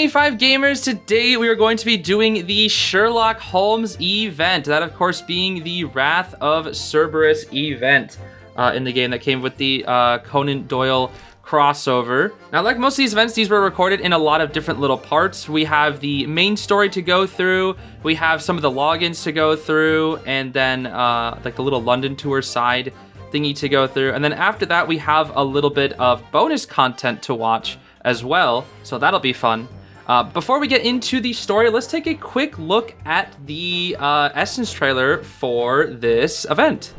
25 gamers, today we are going to be doing the Sherlock Holmes event. That, of course, being the Wrath of Cerberus event in the game that came with the Conan Doyle crossover. Now, like most of these events, these were recorded in a lot of different little parts. We have the main story to go through, we have some of the logins to go through, and then like the little London tour side thingy to go through. And then after that, we have a little bit of bonus content to watch as well, so that'll be fun. Before we get into the story, let's take a quick look at the Essence trailer for this event.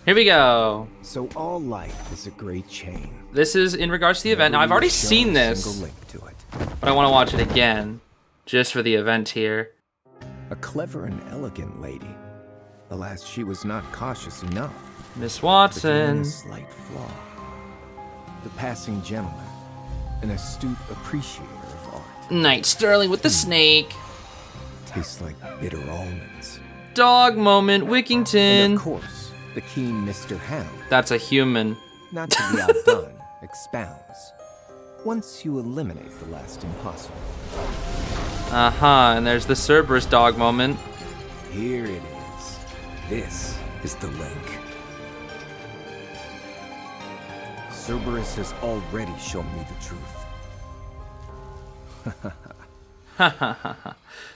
Here we go. So all life is a great chain. This is in regards to the event. Now, I've already seen this, but I want to watch it again, just for the event here. A clever and elegant lady. Alas, she was not cautious enough. Miss Watson. A slight flaw. The passing gentleman. An astute appreciator of art. Knight Sterling with the snake. Tastes like bitter almonds. Dog moment, Wickington. And of course, the keen Mr. Hound. That's a human. Not to be outdone, expounds. Once you eliminate the last impossible. And there's the Cerberus dog moment. Here it is. This is the link. Cerberus has already shown me the truth.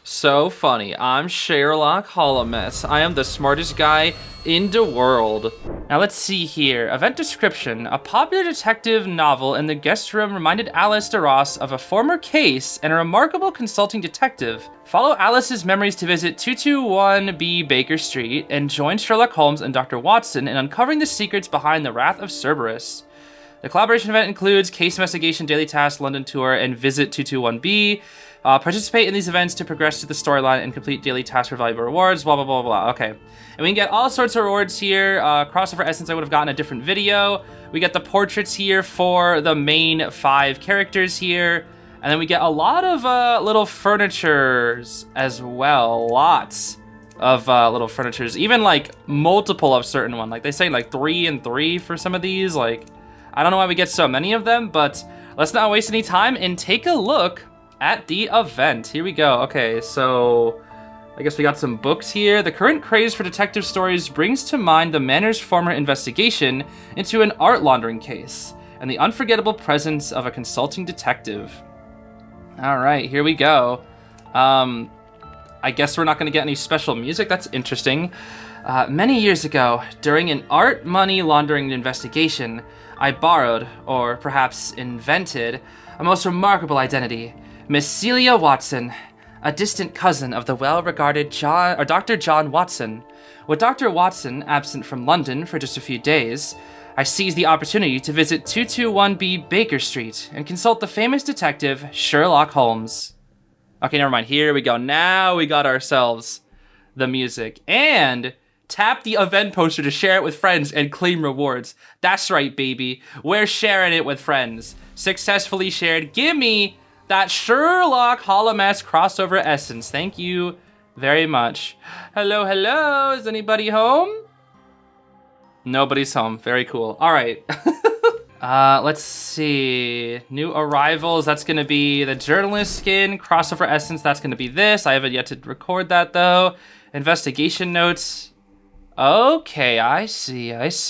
So funny. I'm Sherlock Holmes. I am the smartest guy in the world. Now let's see here. Event description. A popular detective novel in the guest room reminded Alice DeRoss of a former case and a remarkable consulting detective. Follow Alice's memories to visit 221B Baker Street and join Sherlock Holmes and Dr. Watson in uncovering the secrets behind the Wrath of Cerberus. The collaboration event includes Case Investigation, Daily Task, London Tour, and Visit 221B. Participate in these events to progress to the storyline and complete daily tasks for valuable rewards, blah, blah, blah, blah. Okay. And we can get all sorts of rewards here. Crossover Essence I would have gotten a different video. We get the portraits here for the main 5 characters here. And then we get a lot of little furnitures as well. Lots of little furnitures. Even like multiple of certain one. Like they say like 3 and 3 for some of these. Like, I don't know why we get so many of them, but let's not waste any time and take a look at the event. Here we go. Okay, so I guess we got some books here. The current craze for detective stories brings to mind the Manor's former investigation into an art laundering case and the unforgettable presence of a consulting detective. All right, here we go. I guess we're not going to get any special music. That's interesting. Many years ago, during an art money laundering investigation, I borrowed, or perhaps invented, a most remarkable identity. Miss Celia Watson, a distant cousin of the well-regarded Dr. John Watson. With Dr. Watson absent from London for just a few days, I seized the opportunity to visit 221B Baker Street and consult the famous detective Sherlock Holmes. Okay, never mind. Here we go. Now we got ourselves the music. And tap the event poster to share it with friends and claim rewards. That's right, baby. We're sharing it with friends. Successfully shared. Give me that Sherlock Holmes crossover essence. Thank you very much. Hello, hello. Is anybody home? Nobody's home. Very cool. All right. Let's see. New arrivals. That's going to be the journalist skin. Crossover essence. That's going to be this. I haven't yet to record that, though. Investigation notes. Okay, I see. That's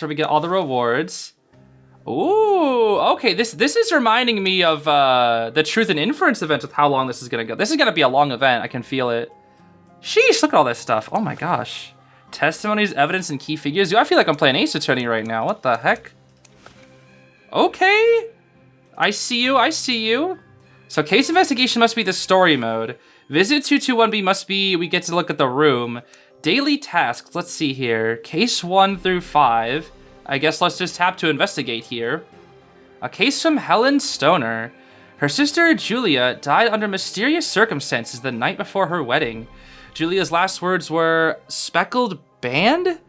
where we get all the rewards. Ooh, okay, this is reminding me of the Truth and Inference event with how long this is gonna go. This is gonna be a long event, I can feel it. Sheesh, look at all this stuff. Oh my gosh. Testimonies, evidence, and key figures. Dude, I feel like I'm playing Ace Attorney right now. What the heck? Okay. I see you. So case investigation must be the story mode. Visit 221B must be, we get to look at the room. Daily tasks, let's see here. Case 1 through 5. I guess let's just tap to investigate here. A case from Helen Stoner. Her sister, Julia, died under mysterious circumstances the night before her wedding. Julia's last words were, "speckled band?"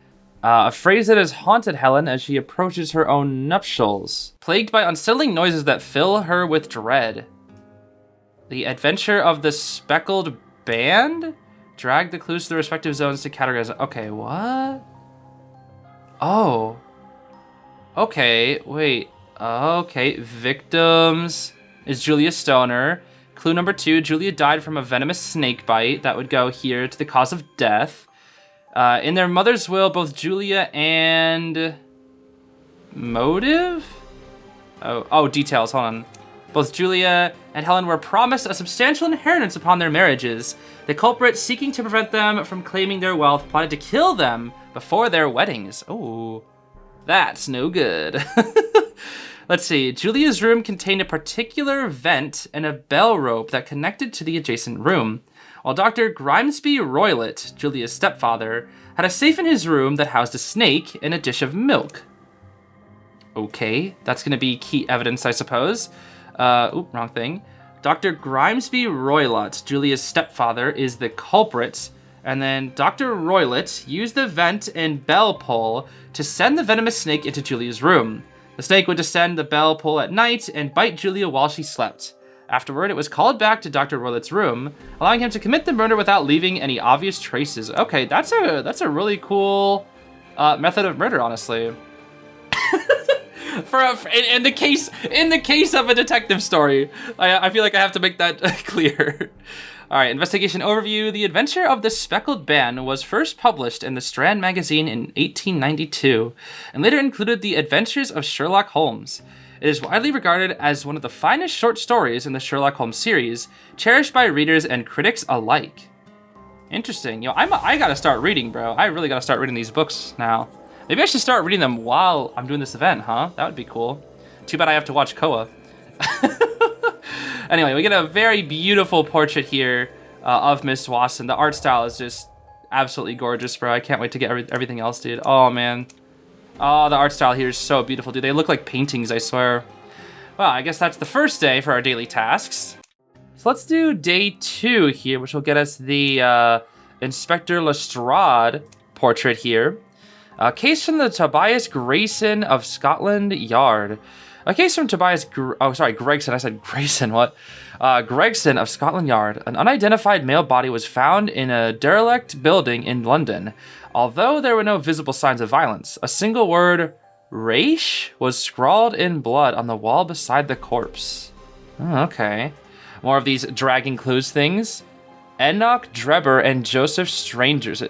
A phrase that has haunted Helen as she approaches her own nuptials. Plagued by unsettling noises that fill her with dread. The adventure of the speckled band? Drag the clues to the respective zones to categorize. Okay, what? Oh. Okay, wait. Okay, victims is Julia Stoner. Clue number 2, Julia died from a venomous snake bite. That would go here to the cause of death. In their mother's will, both Julia and... Motive? Oh, details, hold on. Both Julia and Helen were promised a substantial inheritance upon their marriages. The culprit, seeking to prevent them from claiming their wealth, plotted to kill them before their weddings. Oh, that's no good. Let's see. Julia's room contained a particular vent and a bell rope that connected to the adjacent room, while Dr. Grimesby Roylott, Julia's stepfather, had a safe in his room that housed a snake and a dish of milk. Okay, that's going to be key evidence, I suppose. Wrong thing. Dr. Grimesby Roylott, Julia's stepfather, is the culprit, and then Dr. Roylott used the vent and bell pull to send the venomous snake into Julia's room. The snake would descend the bell pull at night and bite Julia while she slept. Afterward, it was called back to Dr. Roylott's room, allowing him to commit the murder without leaving any obvious traces. Okay, that's a really cool method of murder, honestly. In the case of a detective story, I feel like I have to make that clear. All right, investigation overview. The Adventure of the Speckled Band was first published in the Strand magazine in 1892, and later included The Adventures of Sherlock Holmes. It is widely regarded as one of the finest short stories in the Sherlock Holmes series, cherished by readers and critics alike. Interesting. I gotta start reading, bro. I really gotta start reading these books now. Maybe I should start reading them while I'm doing this event, huh? That would be cool. Too bad I have to watch Koa. Anyway, we get a very beautiful portrait here of Miss Watson. The art style is just absolutely gorgeous, bro. I can't wait to get everything else, dude. Oh, man. Oh, the art style here is so beautiful, dude. They look like paintings, I swear. Well, I guess that's the first day for our daily tasks. So let's do day 2 here, which will get us the Inspector Lestrade portrait here. A case from the Tobias Grayson of Scotland Yard. A case from Gregson. I said Grayson, what? Gregson of Scotland Yard. An unidentified male body was found in a derelict building in London. Although there were no visible signs of violence, a single word, Raish, was scrawled in blood on the wall beside the corpse. Oh, okay. More of these dragging clues things. Enoch Drebber and Joseph Strangerson,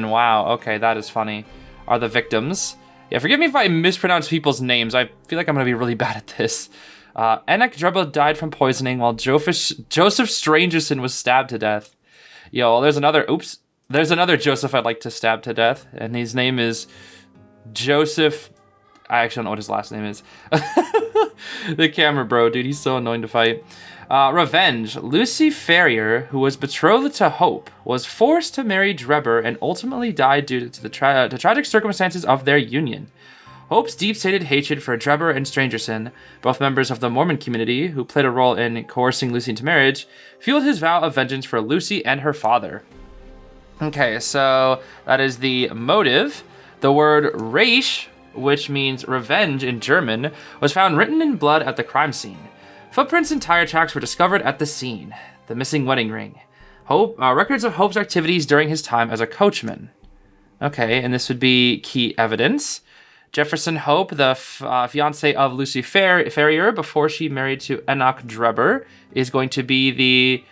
wow, okay, that is funny, are the victims. Yeah, forgive me if I mispronounce people's names. I feel like I'm going to be really bad at this. Enoch Drebber died from poisoning while Joseph Strangerson was stabbed to death. Yo, there's another Joseph I'd like to stab to death, and his name is Joseph... I actually don't know what his last name is. The camera bro, dude, he's so annoying to fight. Revenge. Lucy Ferrier, who was betrothed to Hope, was forced to marry Drebber and ultimately died due to the tragic circumstances of their union. Hope's deep-seated hatred for Drebber and Strangerson, both members of the Mormon community who played a role in coercing Lucy into marriage, fueled his vow of vengeance for Lucy and her father. Okay, so that is the motive. The word Raish, which means revenge in German, was found written in blood at the crime scene. Footprints and tire tracks were discovered at the scene. The missing wedding ring. Records of Hope's activities during his time as a coachman. Okay, and this would be key evidence. Jefferson Hope, the fiancé of Lucy Ferrier before she married to Enoch Drebber, is going to be the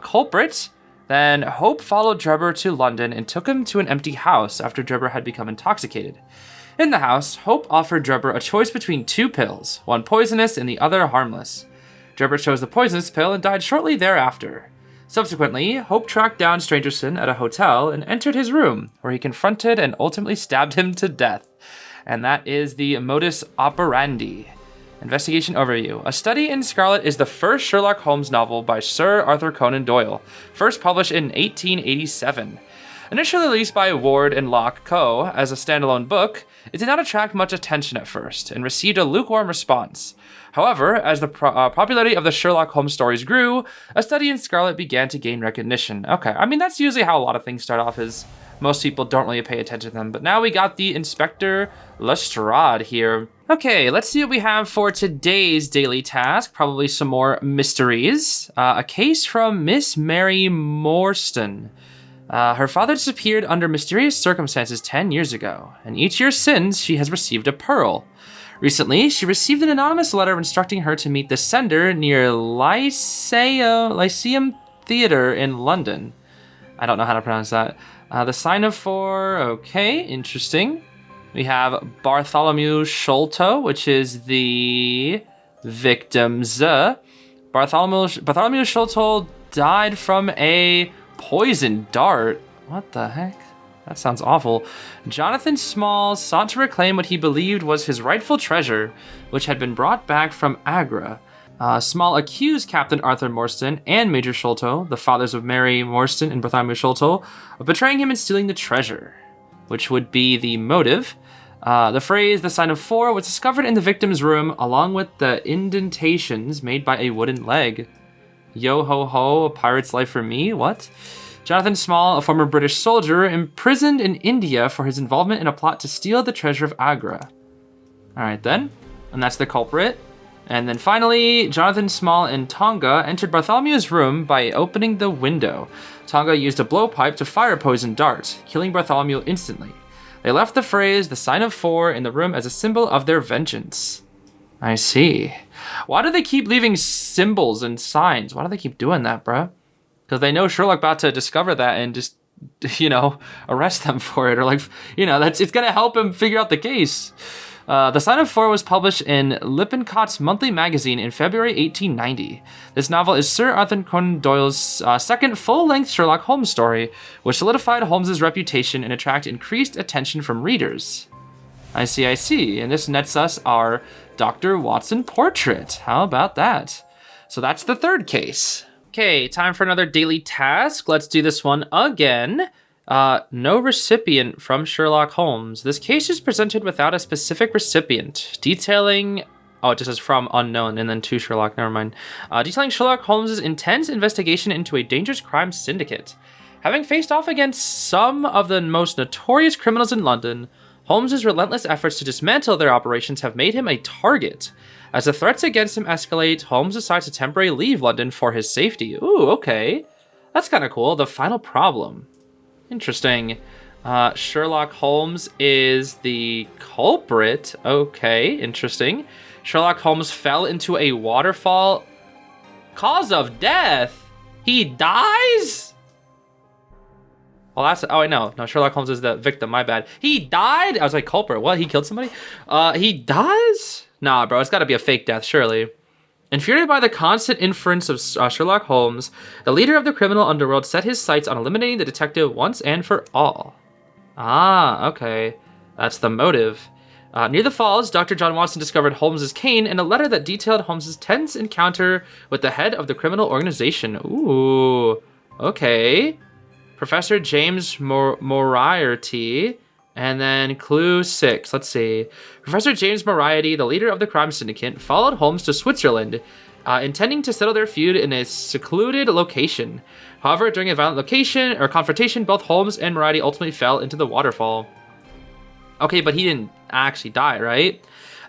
culprit. Then Hope followed Drebber to London and took him to an empty house after Drebber had become intoxicated. In the house, Hope offered Drebber a choice between 2 pills, one poisonous and the other harmless. Drebber chose the poisonous pill and died shortly thereafter. Subsequently, Hope tracked down Strangerson at a hotel and entered his room, where he confronted and ultimately stabbed him to death. And that is the modus operandi. Investigation overview. A Study in Scarlet is the first Sherlock Holmes novel by Sir Arthur Conan Doyle, first published in 1887. Initially released by Ward and Locke Co. as a standalone book, it did not attract much attention at first and received a lukewarm response. However, as the popularity of the Sherlock Holmes stories grew, A Study in Scarlet began to gain recognition. Okay, I mean, that's usually how a lot of things start off, is most people don't really pay attention to them. But now we got the Inspector Lestrade here. Okay, let's see what we have for today's daily task. Probably some more mysteries. A case from Miss Mary Morstan. Her father disappeared under mysterious circumstances 10 years ago, and each year since, she has received a pearl. Recently, she received an anonymous letter instructing her to meet the sender near Lyceum Theatre in London. I don't know how to pronounce that. The sign of 4, okay, interesting. We have Bartholomew Sholto, which is the victim's. Bartholomew Sholto died from a poison dart. What the heck? That sounds awful. Jonathan Small sought to reclaim what he believed was his rightful treasure, which had been brought back from Agra. Small accused Captain Arthur Morstan and Major Sholto, the fathers of Mary Morstan and Bartholomew Sholto, of betraying him and stealing the treasure, which would be the motive. The phrase, the sign of 4, was discovered in the victim's room along with the indentations made by a wooden leg. Yo ho ho, a pirate's life for me? What? Jonathan Small, a former British soldier, imprisoned in India for his involvement in a plot to steal the treasure of Agra. Alright then, and that's the culprit. And then finally, Jonathan Small and Tonga entered Bartholomew's room by opening the window. Tonga used a blowpipe to fire a poison dart, killing Bartholomew instantly. They left the phrase, the sign of 4, in the room as a symbol of their vengeance. I see. Why do they keep leaving symbols and signs? Why do they keep doing that, bruh? Because they know Sherlock about to discover that and just, arrest them for it. Or it's going to help him figure out the case. The Sign of 4 was published in Lippincott's Monthly Magazine in February 1890. This novel is Sir Arthur Conan Doyle's second full-length Sherlock Holmes story, which solidified Holmes's reputation and attracted increased attention from readers. I see. And this nets us our Dr. Watson portrait. How about that? So that's the third case. Okay, time for another daily task. Let's do this one again. No recipient from Sherlock Holmes. This case is presented without a specific recipient, detailing... Oh, it just says from unknown and then to Sherlock, never mind. Detailing Sherlock Holmes' intense investigation into a dangerous crime syndicate. Having faced off against some of the most notorious criminals in London, Holmes' relentless efforts to dismantle their operations have made him a target. As the threats against him escalate, Holmes decides to temporarily leave London for his safety. Ooh, okay. That's kind of cool. The final problem. Interesting. Sherlock Holmes is the culprit. Okay, interesting. Sherlock Holmes fell into a waterfall. Cause of death? He dies? Well, that's... Oh, wait, no. No, Sherlock Holmes is the victim. My bad. He died? I was like, culprit. What? He killed somebody? He dies? Nah, bro. It's got to be a fake death, surely. Infuriated by the constant inference of Sherlock Holmes, the leader of the criminal underworld set his sights on eliminating the detective once and for all. Ah, okay. That's the motive. Near the falls, Dr. John Watson discovered Holmes' cane and a letter that detailed Holmes' tense encounter with the head of the criminal organization. Ooh, okay. Professor James Moriarty. And then clue 6, let's see. Professor James Moriarty, the leader of the crime syndicate, followed Holmes to Switzerland, intending to settle their feud in a secluded location. However, during a violent confrontation, both Holmes and Moriarty ultimately fell into the waterfall. Okay, but he didn't actually die, right?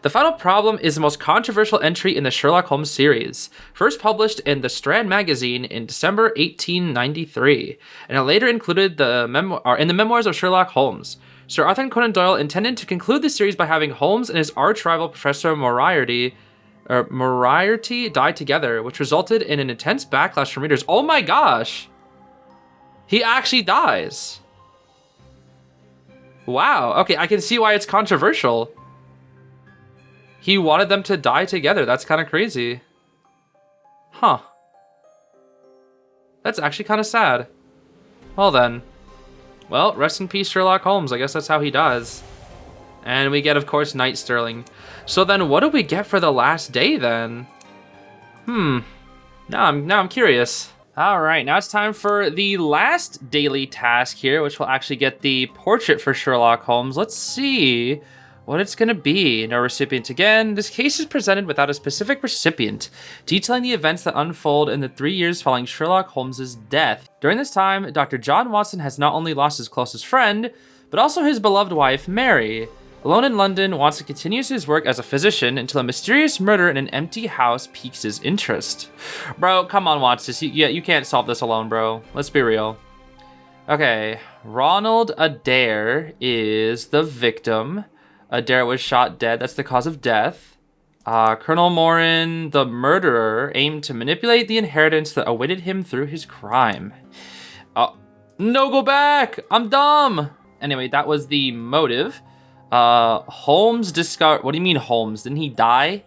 The final problem is the most controversial entry in the Sherlock Holmes series, first published in the Strand magazine in December 1893, and it later included in the memoirs of Sherlock Holmes. Sir Arthur Conan Doyle intended to conclude the series by having Holmes and his arch-rival Professor Moriarty die together, which resulted in an intense backlash from readers. Oh my gosh! He actually dies. Wow, okay, I can see why it's controversial. He wanted them to die together. That's kind of crazy. Huh. That's actually kind of sad. Well then. Well, rest in peace, Sherlock Holmes. I guess that's how he dies. And we get, of course, Knight Sterling. So then what do we get for the last day, then? Now I'm curious. All right, now it's time for the last daily task here, which will actually get the portrait for Sherlock Holmes. Let's see what it's going to be. No recipient again. This case is presented without a specific recipient, detailing the events that unfold in the 3 years following Sherlock Holmes' death. During this time, Dr. John Watson has not only lost his closest friend, but also his beloved wife, Mary. Alone in London, Watson continues his work as a physician until a mysterious murder in an empty house piques his interest. Bro, come on, Watson. You can't solve this alone, bro. Let's be real. Okay, Ronald Adair is the victim. Adair was shot dead. That's the cause of death. Colonel Morin, the murderer, aimed to manipulate the inheritance that awaited him through his crime. No, go back! I'm dumb! Anyway, that was the motive. Holmes discovered... What do you mean Holmes? Didn't he die?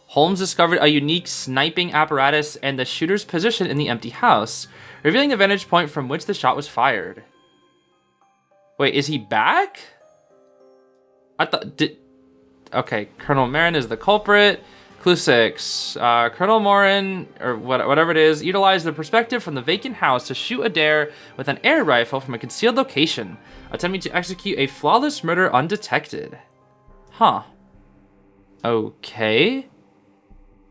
Holmes discovered a unique sniping apparatus and the shooter's position in the empty house, revealing the vantage point from which the shot was fired. Wait, is he back? I thought... Okay, Colonel Morin is the culprit. Clue 6. Colonel Morin, or whatever it is, utilized the perspective from the vacant house to shoot Adair with an air rifle from a concealed location, attempting to execute a flawless murder undetected. Huh. Okay.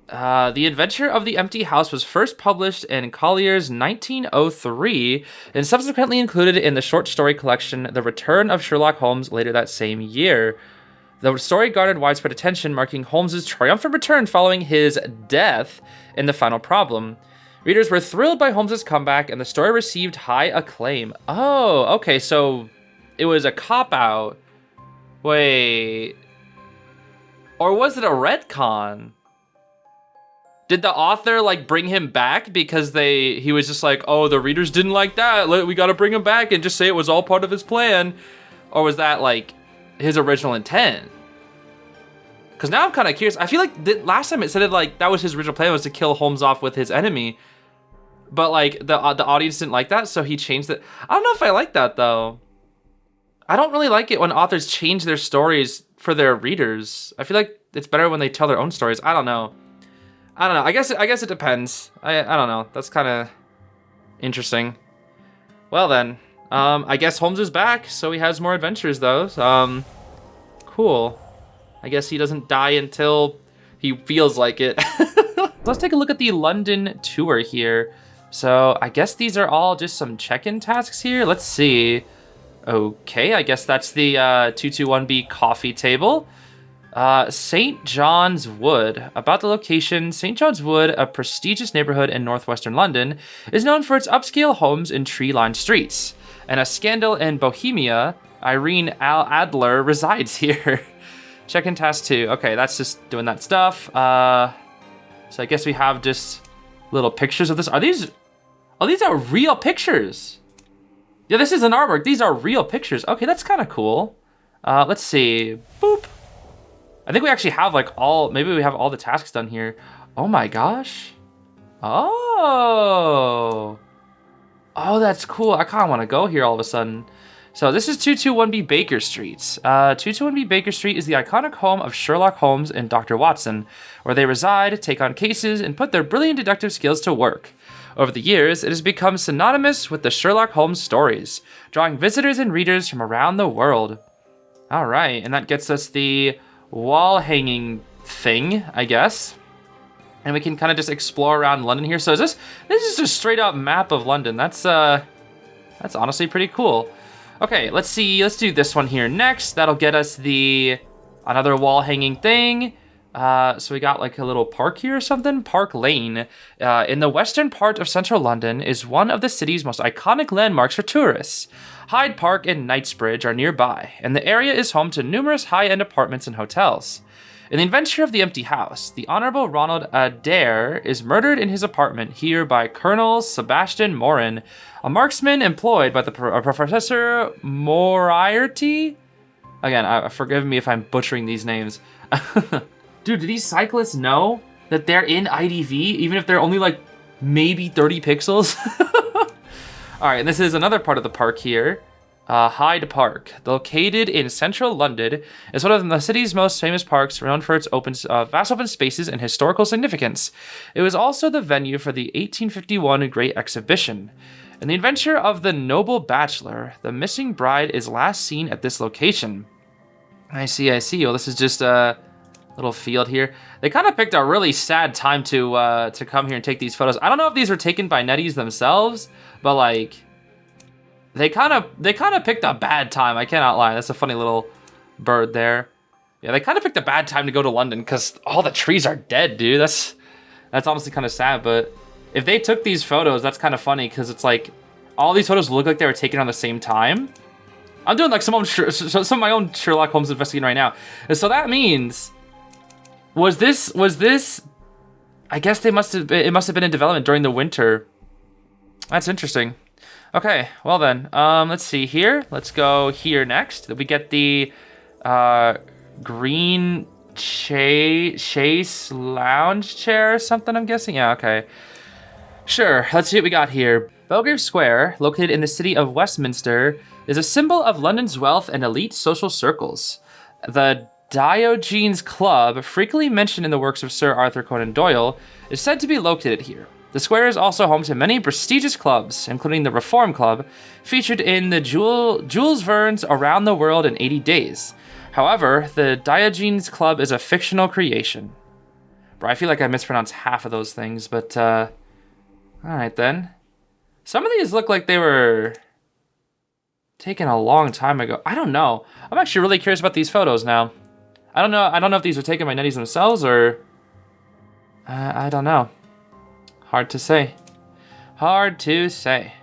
The Adventure of the Empty House was first published in Collier's 1903 and subsequently included in the short story collection The Return of Sherlock Holmes later that same year. The story garnered widespread attention, marking Holmes' triumphant return following his death in The Final Problem. Readers were thrilled by Holmes' comeback, and the story received high acclaim. Oh, okay, so it was a cop-out. Wait. Or was it a retcon? Did the author, like, bring him back because he was just like, oh, the readers didn't like that, we gotta bring him back and just say it was all part of his plan? Or was that, like, his original intent? Because now I'm kind of curious. I feel like last time it said like that was his original plan, was to kill Holmes off with his enemy, but like the audience didn't like that, so he changed it. I don't know if I like that though. I don't really like it when authors change their stories for their readers. I feel like it's better when they tell their own stories. I don't know. I guess it depends. I don't know. That's kind of interesting. Well then. I guess Holmes is back, so he has more adventures, though. Cool. I guess he doesn't die until he feels like it. Let's take a look at the London tour here. So I guess these are all just some check-in tasks here. Let's see. Okay, I guess that's the 221B coffee table. St. John's Wood. About the location, St. John's Wood, a prestigious neighborhood in northwestern London, is known for its upscale homes and tree-lined streets. And a scandal in Bohemia, Irene Adler resides here. Check-in task 2. Okay, that's just doing that stuff. So I guess we have just little pictures of this. These are real pictures. Yeah, this is an artwork. These are real pictures. Okay, that's kind of cool. Let's see. Boop. I think we actually have maybe we have all the tasks done here. Oh my gosh. Oh, that's cool. I kind of want to go here all of a sudden. So this is 221B Baker Street. 221B Baker Street is the iconic home of Sherlock Holmes and Dr. Watson, where they reside, take on cases, and put their brilliant deductive skills to work. Over the years, it has become synonymous with the Sherlock Holmes stories, drawing visitors and readers from around the world. All right, and that gets us the wall hanging thing, I guess. And we can kind of just explore around London here. So this is a straight up map of London. That's honestly pretty cool. Okay, let's see. Let's do this one here next. That'll get us another wall hanging thing. So we got like a little park here or something. Park Lane. In the western part of central London is one of the city's most iconic landmarks for tourists. Hyde Park and Knightsbridge are nearby, and the area is home to numerous high-end apartments and hotels. In the Adventure of the Empty House, the Honorable Ronald Adair is murdered in his apartment here by Colonel Sebastian Morin, a marksman employed by the Professor Moriarty. Again, forgive me if I'm butchering these names. Dude, do these cyclists know that they're in IDV, even if they're only like maybe 30 pixels? All right, and this is another part of the park here. Hyde Park, located in central London, is one of the city's most famous parks, known for its vast open spaces and historical significance. It was also the venue for the 1851 Great Exhibition. In the Adventure of the Noble Bachelor, the missing bride is last seen at this location. I see. Well, this is just a little field here. They kind of picked a really sad time to come here and take these photos. I don't know if these were taken by Netties themselves, but like they kind of picked a bad time. I cannot lie. That's a funny little bird there. Yeah, they kind of picked a bad time to go to London because all the trees are dead, dude. That's honestly kind of sad. But if they took these photos, that's kind of funny because it's like all these photos look like they were taken around the same time. I'm doing like some of my own Sherlock Holmes investigating right now. And so that means, was this, I guess it must have been in development during the winter. That's interesting. Okay, well then, let's see here. Let's go here next. We get the green Chase lounge chair or something, I'm guessing. Yeah, okay. Sure, let's see what we got here. Belgrave Square, located in the city of Westminster, is a symbol of London's wealth and elite social circles. The Diogenes Club, frequently mentioned in the works of Sir Arthur Conan Doyle, is said to be located here. The square is also home to many prestigious clubs, including the Reform Club, featured in the Jules Verne's Around the World in 80 Days. However, the Diogenes Club is a fictional creation. Bro, I feel like I mispronounced half of those things, but, alright then. Some of these look like they were taken a long time ago. I don't know. I'm actually really curious about these photos now. I don't know if these were taken by nutties themselves or... I don't know. Hard to say. Hard to say.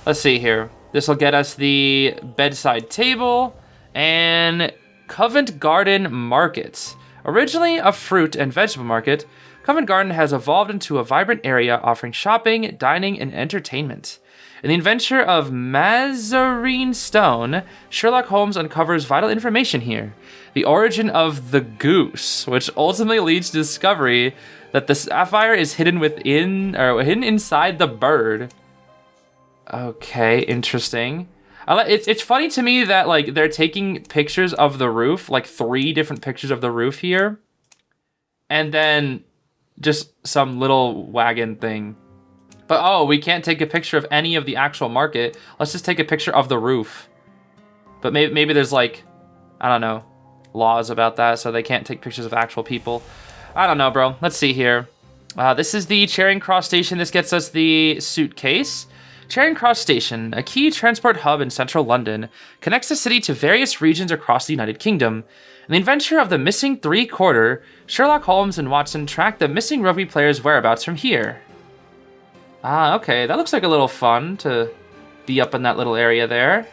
Let's see here. This will get us the bedside table and Covent Garden Market. Originally a fruit and vegetable market, Covent Garden has evolved into a vibrant area offering shopping, dining, and entertainment. In the adventure of Mazarine Stone, Sherlock Holmes uncovers vital information here. The origin of the goose, which ultimately leads to discovery that the sapphire is hidden inside the bird. Okay, interesting. It's funny to me that like they're taking pictures of the roof, like 3 different pictures of the roof here, and then just some little wagon thing. But oh, we can't take a picture of any of the actual market. Let's just take a picture of the roof. But maybe there's like, I don't know, laws about that, so they can't take pictures of actual people. I don't know, bro. Let's see here. This is the Charing Cross Station. This gets us the suitcase. Charing Cross Station, a key transport hub in central London, connects the city to various regions across the United Kingdom. In the adventure of the missing 3-quarter, Sherlock Holmes and Watson track the missing rugby player's whereabouts from here. Okay, that looks like a little fun to be up in that little area there.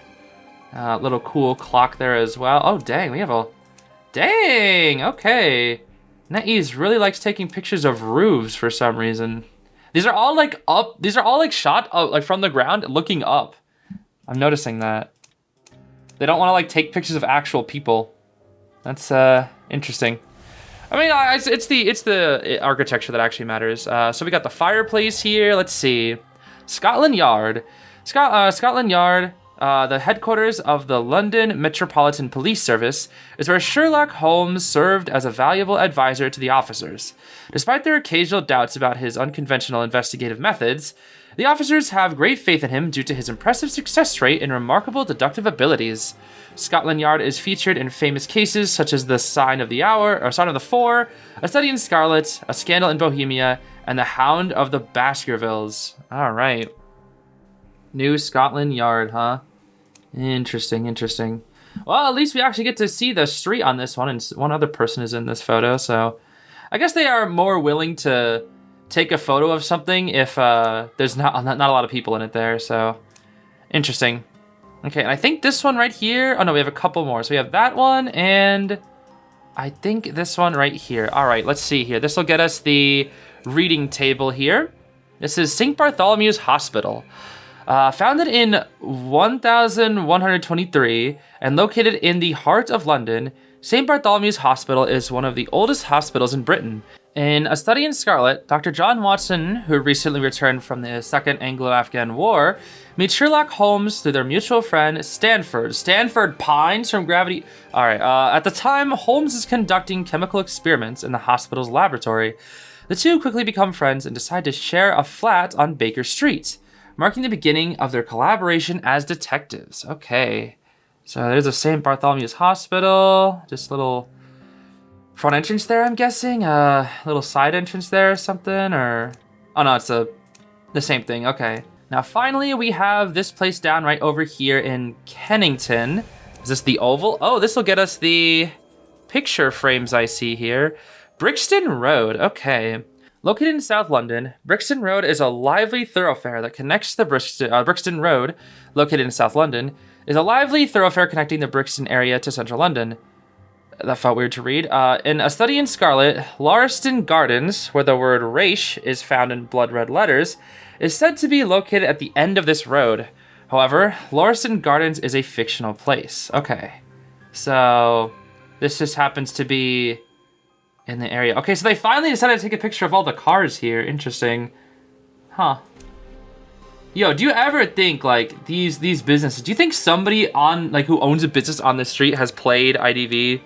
Little cool clock there as well. Oh, dang, we have a... Dang, okay. NetEase really likes taking pictures of roofs for some reason. These are all like up. These are all like shot like from the ground, looking up. I'm noticing that. They don't want to like take pictures of actual people. That's interesting. I mean, it's the architecture that actually matters. So we got the fireplace here. Let's see, Scotland Yard. Scotland Yard. The headquarters of the London Metropolitan Police Service is where Sherlock Holmes served as a valuable advisor to the officers. Despite their occasional doubts about his unconventional investigative methods, the officers have great faith in him due to his impressive success rate and remarkable deductive abilities. Scotland Yard is featured in famous cases such as the Sign of the Hour, or Sign of the Four, A Study in Scarlet, A Scandal in Bohemia, and The Hound of the Baskervilles. All right. New Scotland Yard, huh? Interesting. Well, at least we actually get to see the street on this one, and one other person is in this photo, so I guess they are more willing to take a photo of something if there's not a lot of people in it there, so interesting. Okay, and I think this one right here, oh no, we have a couple more. So we have that one, and I think this one right here. All right, let's see here. This will get us the reading table here. This is St. Bartholomew's Hospital. Founded in 1123 and located in the heart of London, St. Bartholomew's Hospital is one of the oldest hospitals in Britain. In A Study in Scarlet, Dr. John Watson, who recently returned from the Second Anglo-Afghan War, meets Sherlock Holmes through their mutual friend, Stanford. Stanford pines from gravity. All right, at the time, Holmes is conducting chemical experiments in the hospital's laboratory. The two quickly become friends and decide to share a flat on Baker Street, marking the beginning of their collaboration as detectives. Okay, so there's a St. Bartholomew's Hospital, just a little front entrance there, I'm guessing. Little side entrance there or something, or... Oh no, it's the same thing, okay. Now finally, we have this place down right over here in Kennington. Is this the Oval? Oh, this will get us the picture frames I see here. Brixton Road, okay. Located in South London, Brixton Road is a lively thoroughfare that connects the Brixton Road, located in South London, is a lively thoroughfare connecting the Brixton area to central London. That felt weird to read. In A Study in Scarlet, Lauriston Gardens, where the word Raish is found in blood red letters, is said to be located at the end of this road. However, Lauriston Gardens is a fictional place. Okay. So, this just happens to be in the area. Okay, so they finally decided to take a picture of all the cars here. Interesting. Huh. Yo, do you ever think, like, these businesses, do you think somebody on, like, who owns a business on the street has played IDV?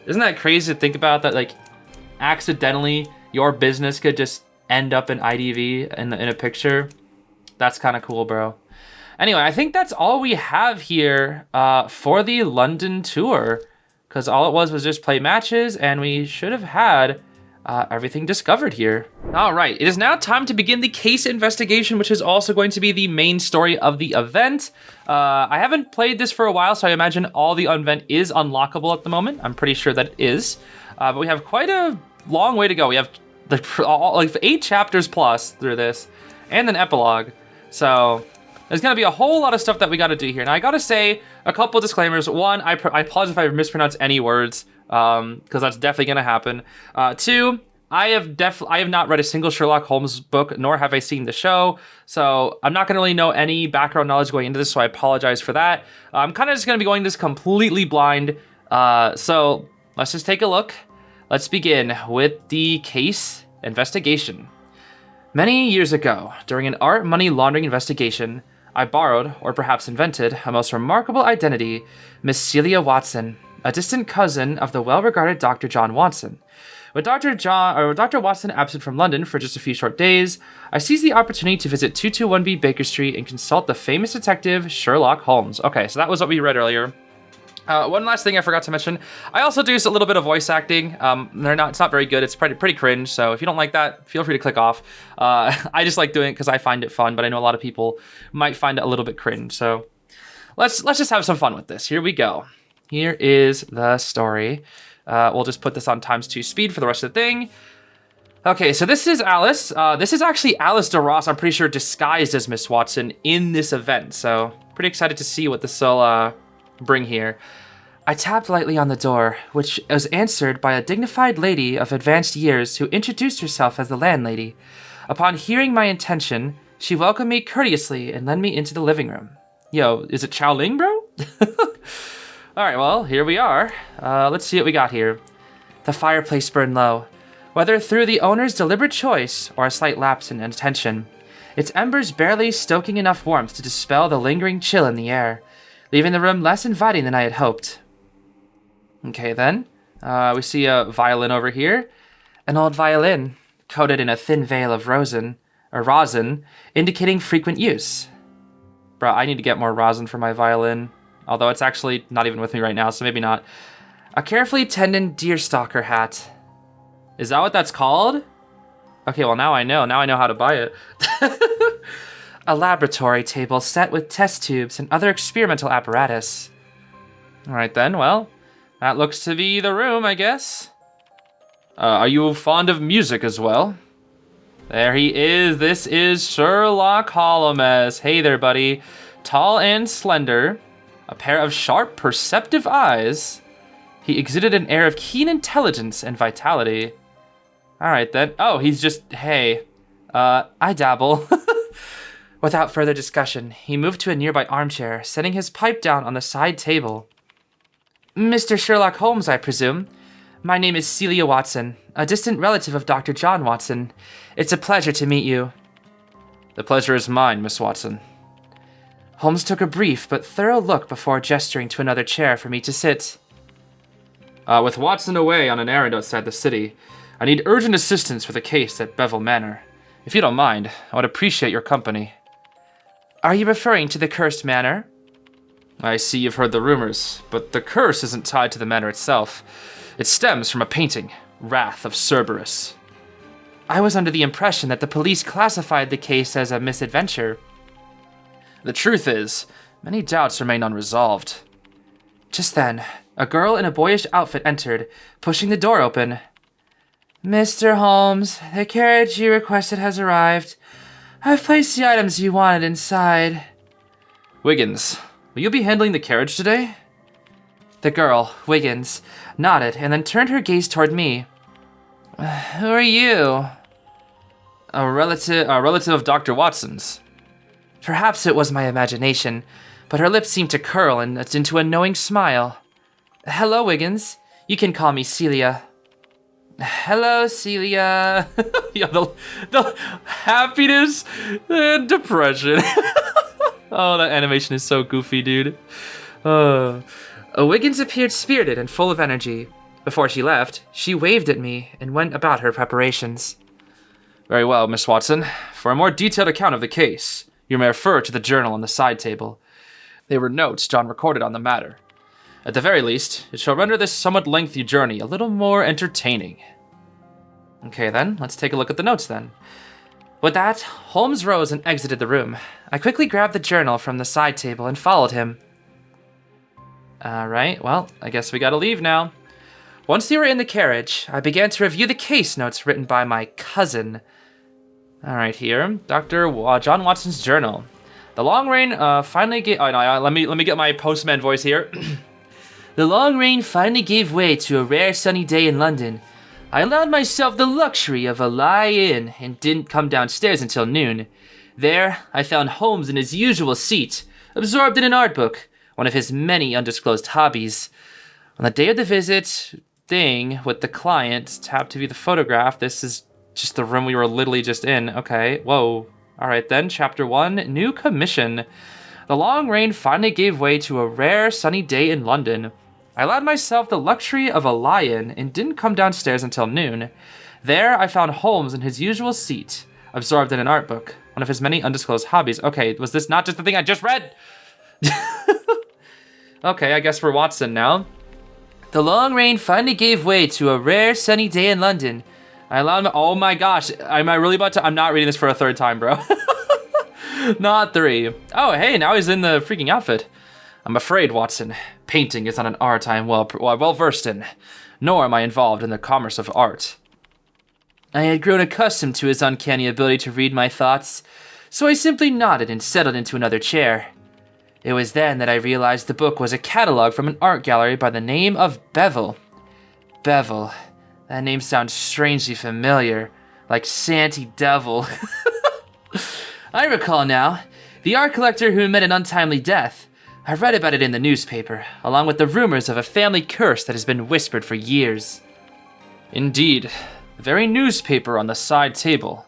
Isn't that crazy to think about, that, like, accidentally your business could just end up in IDV in a picture? That's kind of cool, bro. Anyway, I think that's all we have here for the London tour, because all it was just play matches, and we should have had everything discovered here. All right, it is now time to begin the case investigation, which is also going to be the main story of the event. I haven't played this for a while, so I imagine all the event is unlockable at the moment. I'm pretty sure that it is, but we have quite a long way to go. We have like 8 chapters plus through this, and an epilogue. So there's gonna be a whole lot of stuff that we gotta do here. Now I gotta say a couple disclaimers. One, I apologize if I mispronounce any words, because that's definitely gonna happen. 2, I have not read a single Sherlock Holmes book, nor have I seen the show, so I'm not gonna really know any background knowledge going into this, so I apologize for that. I'm kind of just gonna be going this completely blind, so let's just take a look. Let's begin with the case investigation. Many years ago, during an art money laundering investigation, I borrowed, or perhaps invented, a most remarkable identity, Miss Celia Watson, a distant cousin of the well-regarded Dr. John Watson. With Dr. Watson absent from London for just a few short days, I seized the opportunity to visit 221B Baker Street and consult the famous detective Sherlock Holmes. Okay, so that was what we read earlier. One last thing I forgot to mention, I also do a little bit of voice acting. It's not very good. It's pretty cringe. So if you don't like that, feel free to click off. I just like doing it because I find it fun, but I know a lot of people might find it a little bit cringe. So let's just have some fun with this. Here we go. Here is the story. We'll just put this on ×2 speed for the rest of the thing. Okay, so this is Alice. This is actually Alice DeRoss, I'm pretty sure, disguised as Miss Watson in this event. So pretty excited to see what this will bring here. I tapped lightly on the door, which was answered by a dignified lady of advanced years who introduced herself as the landlady. Upon hearing my intention, she welcomed me courteously and led me into the living room. Yo, is it Chow Ling, bro? Alright, well, here we are. Let's see what we got here. The fireplace burned low. Whether through the owner's deliberate choice or a slight lapse in attention, its embers barely stoking enough warmth to dispel the lingering chill in the air, leaving the room less inviting than I had hoped. Okay, then. We see a violin over here. An old violin, coated in a thin veil of rosin, indicating frequent use. Bro, I need to get more rosin for my violin, although it's actually not even with me right now, so maybe not. A carefully tended deerstalker hat. Is that what that's called? Okay, well now I know. Now I know how to buy it. A laboratory table set with test tubes and other experimental apparatus. Alright then, well, that looks to be the room, I guess. Are you fond of music as well? There he is. This is Sherlock Holmes. Hey there, buddy. Tall and slender, a pair of sharp, perceptive eyes. He exuded an air of keen intelligence and vitality. Alright then. Oh, he's just, hey. I dabble. Without further discussion, he moved to a nearby armchair, setting his pipe down on the side table. Mr. Sherlock Holmes, I presume. My name is Celia Watson, a distant relative of Dr. John Watson. It's a pleasure to meet you. The pleasure is mine, Miss Watson. Holmes took a brief but thorough look before gesturing to another chair for me to sit. With Watson away on an errand outside the city, I need urgent assistance with a case at Bevel Manor. If you don't mind, I would appreciate your company. Are you referring to the cursed manor? I see you've heard the rumors, but the curse isn't tied to the manor itself. It stems from a painting, Wrath of Cerberus. I was under the impression that the police classified the case as a misadventure. The truth is, many doubts remain unresolved. Just then, a girl in a boyish outfit entered, pushing the door open. Mr. Holmes, the carriage you requested has arrived. I've placed the items you wanted inside. Wiggins, will you be handling the carriage today? The girl, Wiggins, nodded and then turned her gaze toward me. Who are you? A relative of Dr. Watson's. Perhaps it was my imagination, but her lips seemed to curl into a knowing smile. Hello, Wiggins. You can call me Celia. Hello, Celia. Yeah, the happiness and depression. Oh, that animation is so goofy, dude. Wiggins appeared spirited and full of energy. Before she left, she waved at me and went about her preparations. Very well, Miss Watson. For a more detailed account of the case, you may refer to the journal on the side table. They were notes John recorded on the matter. At the very least, it shall render this somewhat lengthy journey a little more entertaining. Okay then, let's take a look at the notes then. With that, Holmes rose and exited the room. I quickly grabbed the journal from the side table and followed him. Alright, well, I guess we gotta leave now. Once they were in the carriage, I began to review the case notes written by my cousin. Alright, here, Dr. John Watson's journal. The long rain finally gave... Oh, no, let me get my postman voice here. The long rain finally gave way to a rare sunny day in London. I allowed myself the luxury of a lie-in and didn't come downstairs until noon. There, I found Holmes in his usual seat, absorbed in an art book, one of his many undisclosed hobbies. On the day of the visit, thing with the client tapped to view the photograph. This is just the room we were literally just in. Okay, whoa. All right then, chapter 1, new commission. The long rain finally gave way to a rare sunny day in London. I allowed myself the luxury of a lie-in and didn't come downstairs until noon. There, I found Holmes in his usual seat, absorbed in an art book, one of his many undisclosed hobbies. Okay, was this not just the thing I just read? Okay, I guess we're Watson now. The long rain finally gave way to a rare sunny day in London. I allowed my... Oh my gosh, am I really about to... I'm not reading this for a third time, bro. Not 3. Oh, hey, now he's in the freaking outfit. I'm afraid, Watson, painting is not an art I am well versed in, nor am I involved in the commerce of art. I had grown accustomed to his uncanny ability to read my thoughts, so I simply nodded and settled into another chair. It was then that I realized the book was a catalog from an art gallery by the name of Bevel. Bevel. That name sounds strangely familiar, like Santy Devil. I recall now, the art collector who met an untimely death. I read about it in the newspaper, along with the rumors of a family curse that has been whispered for years. Indeed, the very newspaper on the side table.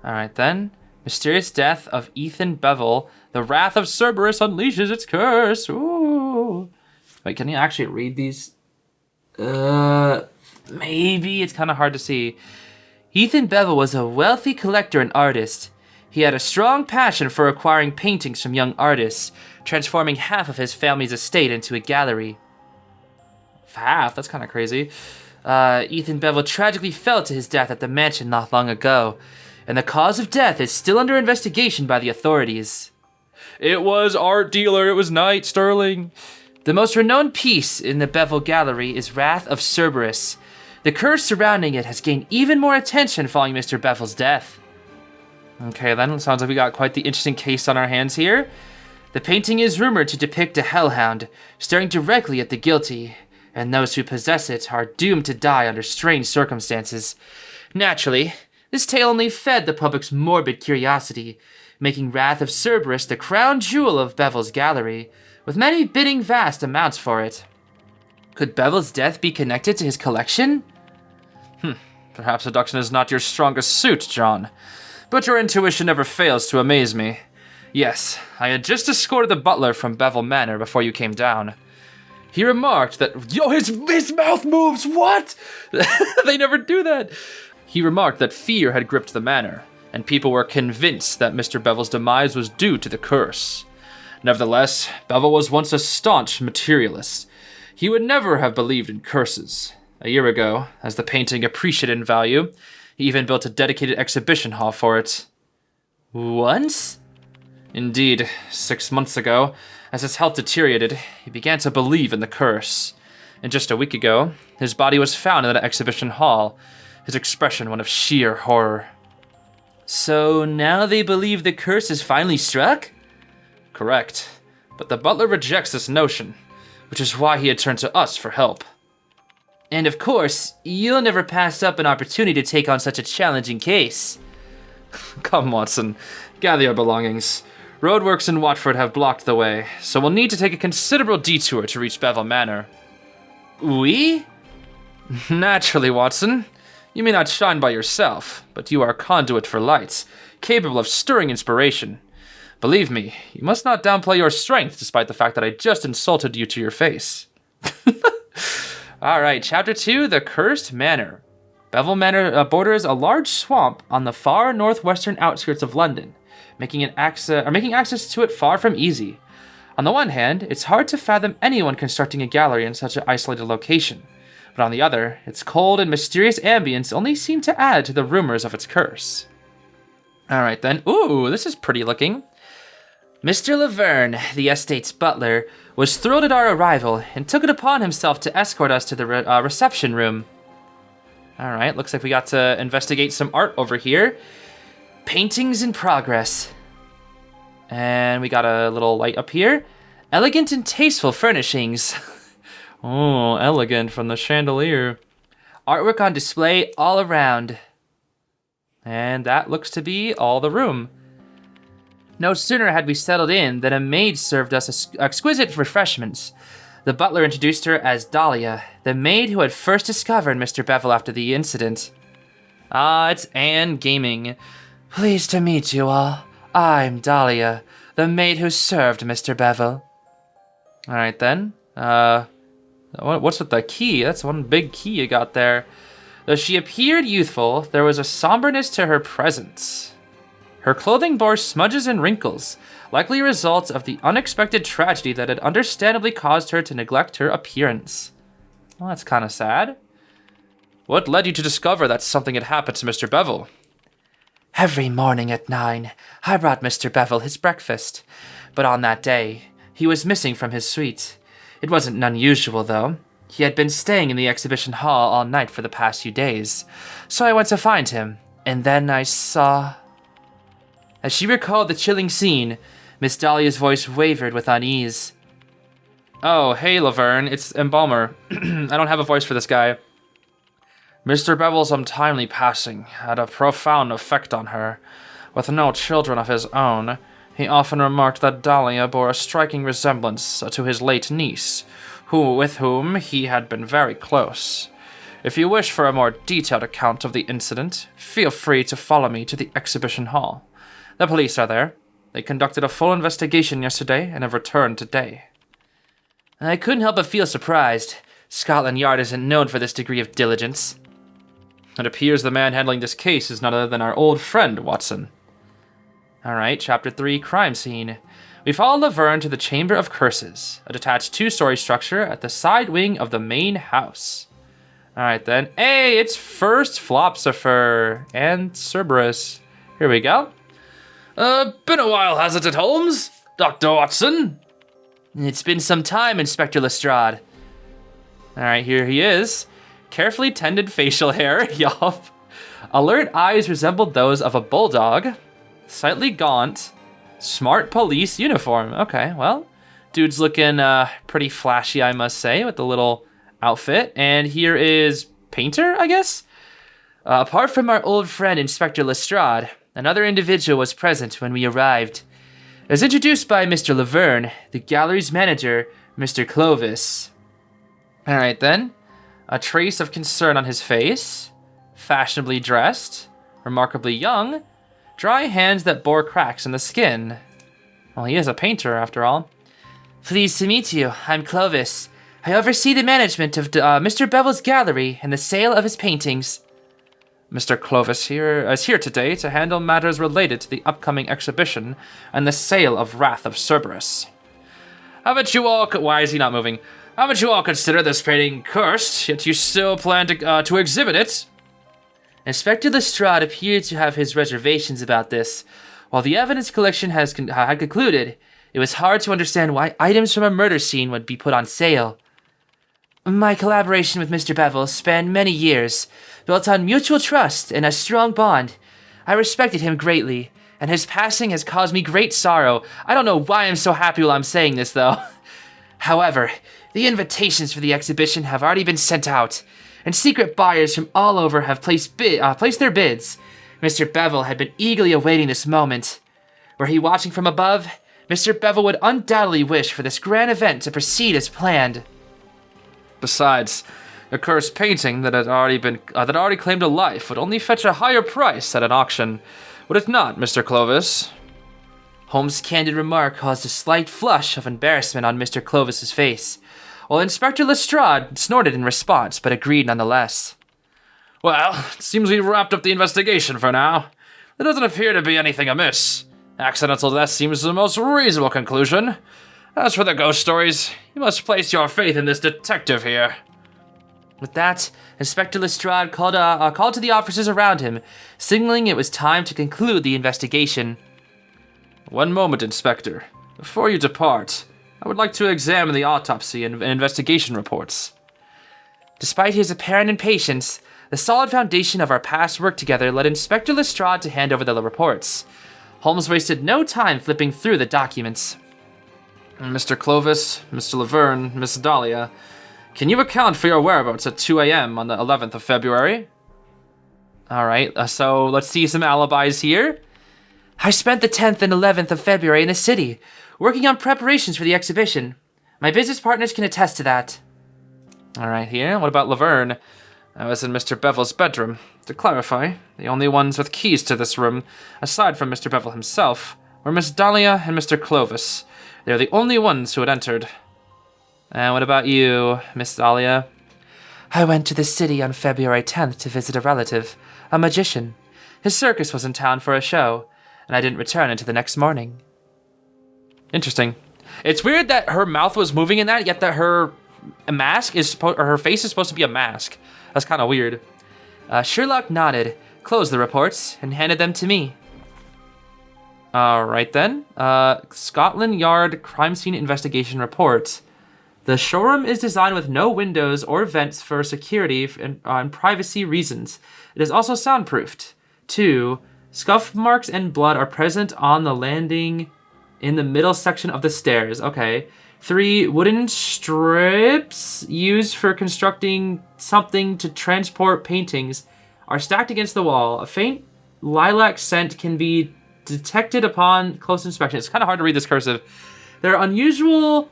Alright then, mysterious death of Ethan Bevel. The wrath of Cerberus unleashes its curse. Ooh. Wait, can you actually read these? Maybe. It's kind of hard to see. Ethan Bevel was a wealthy collector and artist. He had a strong passion for acquiring paintings from young artists, transforming half of his family's estate into a gallery. Half? That's kind of crazy. Ethan Bevel tragically fell to his death at the mansion not long ago, and the cause of death is still under investigation by the authorities. It was art dealer, it was Knight Sterling. The most renowned piece in the Bevel Gallery is Wrath of Cerberus. The curse surrounding it has gained even more attention following Mr. Bevel's death. Okay then, it sounds like we got quite the interesting case on our hands here. The painting is rumored to depict a hellhound staring directly at the guilty, and those who possess it are doomed to die under strange circumstances. Naturally, this tale only fed the public's morbid curiosity, making Wrath of Cerberus the crown jewel of Bevel's gallery, with many bidding vast amounts for it. Could Bevel's death be connected to his collection? Perhaps deduction is not your strongest suit, John, but your intuition never fails to amaze me. Yes, I had just escorted the butler from Bevel Manor before you came down. He remarked that... Yo, his mouth moves, what? They never do that. He remarked that fear had gripped the manor, and people were convinced that Mr. Bevel's demise was due to the curse. Nevertheless, Bevel was once a staunch materialist. He would never have believed in curses. A year ago, as the painting appreciated in value, he even built a dedicated exhibition hall for it. Once? Indeed, 6 months ago, as his health deteriorated, he began to believe in the curse. And just a week ago, his body was found in that exhibition hall, his expression one of sheer horror. So now they believe the curse is finally struck? Correct. But the butler rejects this notion, which is why he had turned to us for help. And of course, you'll never pass up an opportunity to take on such a challenging case. Come, Watson, gather your belongings. Roadworks in Watford have blocked the way, so we'll need to take a considerable detour to reach Bevel Manor. We? Naturally, Watson. You may not shine by yourself, but you are a conduit for lights, capable of stirring inspiration. Believe me, you must not downplay your strength, despite the fact that I just insulted you to your face. Alright, Chapter 2, The Cursed Manor. Bevel Manor borders a large swamp on the far northwestern outskirts of London, making access to it far from easy. On the one hand, it's hard to fathom anyone constructing a gallery in such an isolated location. But on the other, its cold and mysterious ambience only seem to add to the rumors of its curse. Alright then, ooh, this is pretty looking. Mr. Laverne, the estate's butler, was thrilled at our arrival and took it upon himself to escort us to the reception room. Alright, looks like we got to investigate some art over here. Paintings in progress. And we got a little light up here. Elegant and tasteful furnishings. Oh, elegant from the chandelier. Artwork on display all around. And that looks to be all the room. No sooner had we settled in than a maid served us exquisite refreshments. The butler introduced her as Dahlia, the maid who had first discovered Mr. Bevel after the incident. Ah, it's Anne Gaming. Pleased to meet you all. I'm Dahlia, the maid who served Mr. Bevel. Alright then. What's with the key? That's one big key you got there. Though she appeared youthful, there was a somberness to her presence. Her clothing bore smudges and wrinkles, likely a result of the unexpected tragedy that had understandably caused her to neglect her appearance. Well, that's kind of sad. What led you to discover that something had happened to Mr. Bevel? Every morning at 9, I brought Mr. Bevel his breakfast. But on that day, he was missing from his suite. It wasn't unusual, though. He had been staying in the exhibition hall all night for the past few days. So I went to find him, and then I saw... As she recalled the chilling scene, Miss Dahlia's voice wavered with unease. Oh, hey, Laverne, it's Embalmer. I don't have a voice for this guy. Mr. Bevel's untimely passing had a profound effect on her. With no children of his own, he often remarked that Dahlia bore a striking resemblance to his late niece, with whom he had been very close. If you wish for a more detailed account of the incident, feel free to follow me to the exhibition hall. The police are there. They conducted a full investigation yesterday and have returned today. I couldn't help but feel surprised. Scotland Yard isn't known for this degree of diligence. It appears the man handling this case is none other than our old friend, Watson. Alright, Chapter 3, Crime Scene. We follow Laverne to the Chamber of Curses, a detached two-story structure at the side wing of the main house. Alright then. Hey, it's First Flopsifer and Cerberus. Here we go. Been a while, hasn't it, Holmes? Dr. Watson? It's been some time, Inspector Lestrade. Alright, here he is. Carefully tended facial hair, yup. Alert eyes resembled those of a bulldog. Slightly gaunt. Smart police uniform. Okay, well, dude's looking pretty flashy, I must say, with the little outfit. And here is Painter, I guess? Apart from our old friend, Inspector Lestrade, another individual was present when we arrived. It was introduced by Mr. Laverne, the gallery's manager, Mr. Clovis. Alright then. A trace of concern on his face. Fashionably dressed. Remarkably young. Dry hands that bore cracks in the skin. Well, he is a painter, after all. Pleased to meet you. I'm Clovis. I oversee the management of Mr. Bevel's gallery and the sale of his paintings. Mr. Clovis is here today to handle matters related to the upcoming exhibition and the sale of Wrath of Cerberus. Haven't you all... Why is he not moving? Haven't you all considered this painting cursed, yet you still plan to exhibit it? Inspector Lestrade appeared to have his reservations about this. While the evidence collection had concluded, it was hard to understand why items from a murder scene would be put on sale. My collaboration with Mr. Bevel spanned many years, built on mutual trust and a strong bond. I respected him greatly, and his passing has caused me great sorrow. I don't know why I'm so happy while I'm saying this, though. However, the invitations for the exhibition have already been sent out, and secret buyers from all over have placed their bids. Mr. Bevel had been eagerly awaiting this moment. Were he watching from above, Mr. Bevel would undoubtedly wish for this grand event to proceed as planned. Besides, a cursed painting that had already claimed a life would only fetch a higher price at an auction, would it not, Mr. Clovis? Holmes' candid remark caused a slight flush of embarrassment on Mr. Clovis's face, while Inspector Lestrade snorted in response, but agreed nonetheless. Well, it seems we've wrapped up the investigation for now. There doesn't appear to be anything amiss. Accidental death seems the most reasonable conclusion. As for the ghost stories, you must place your faith in this detective here. With that, Inspector Lestrade called to the officers around him, signaling it was time to conclude the investigation. One moment, Inspector. Before you depart, I would like to examine the autopsy and investigation reports. Despite his apparent impatience, the solid foundation of our past work together led Inspector Lestrade to hand over the reports. Holmes wasted no time flipping through the documents. Mr. Clovis, Mr. Laverne, Miss Dahlia, can you account for your whereabouts at 2 a.m. on the 11th of February? Alright, so let's see some alibis here. I spent the 10th and 11th of February in the city, working on preparations for the exhibition. My business partners can attest to that. Alright, here, what about Laverne? I was in Mr. Bevel's bedroom. To clarify, the only ones with keys to this room, aside from Mr. Bevel himself, were Miss Dahlia and Mr. Clovis. They were the only ones who had entered. And what about you, Miss Dahlia? I went to the city on February 10th to visit a relative, a magician. His circus was in town for a show, and I didn't return until the next morning. Interesting. It's weird that her mouth was moving in that, yet that her her face is supposed to be a mask. That's kind of weird. Sherlock nodded, closed the reports, and handed them to me. Alright then. Scotland Yard Crime Scene Investigation Report. The showroom is designed with no windows or vents for security and privacy reasons. It is also soundproofed. 2. Scuff marks and blood are present on the landing in the middle section of the stairs. Okay. 3. Wooden strips used for constructing something to transport paintings are stacked against the wall. A faint lilac scent can be detected upon close inspection. It's kind of hard to read this cursive. There are unusual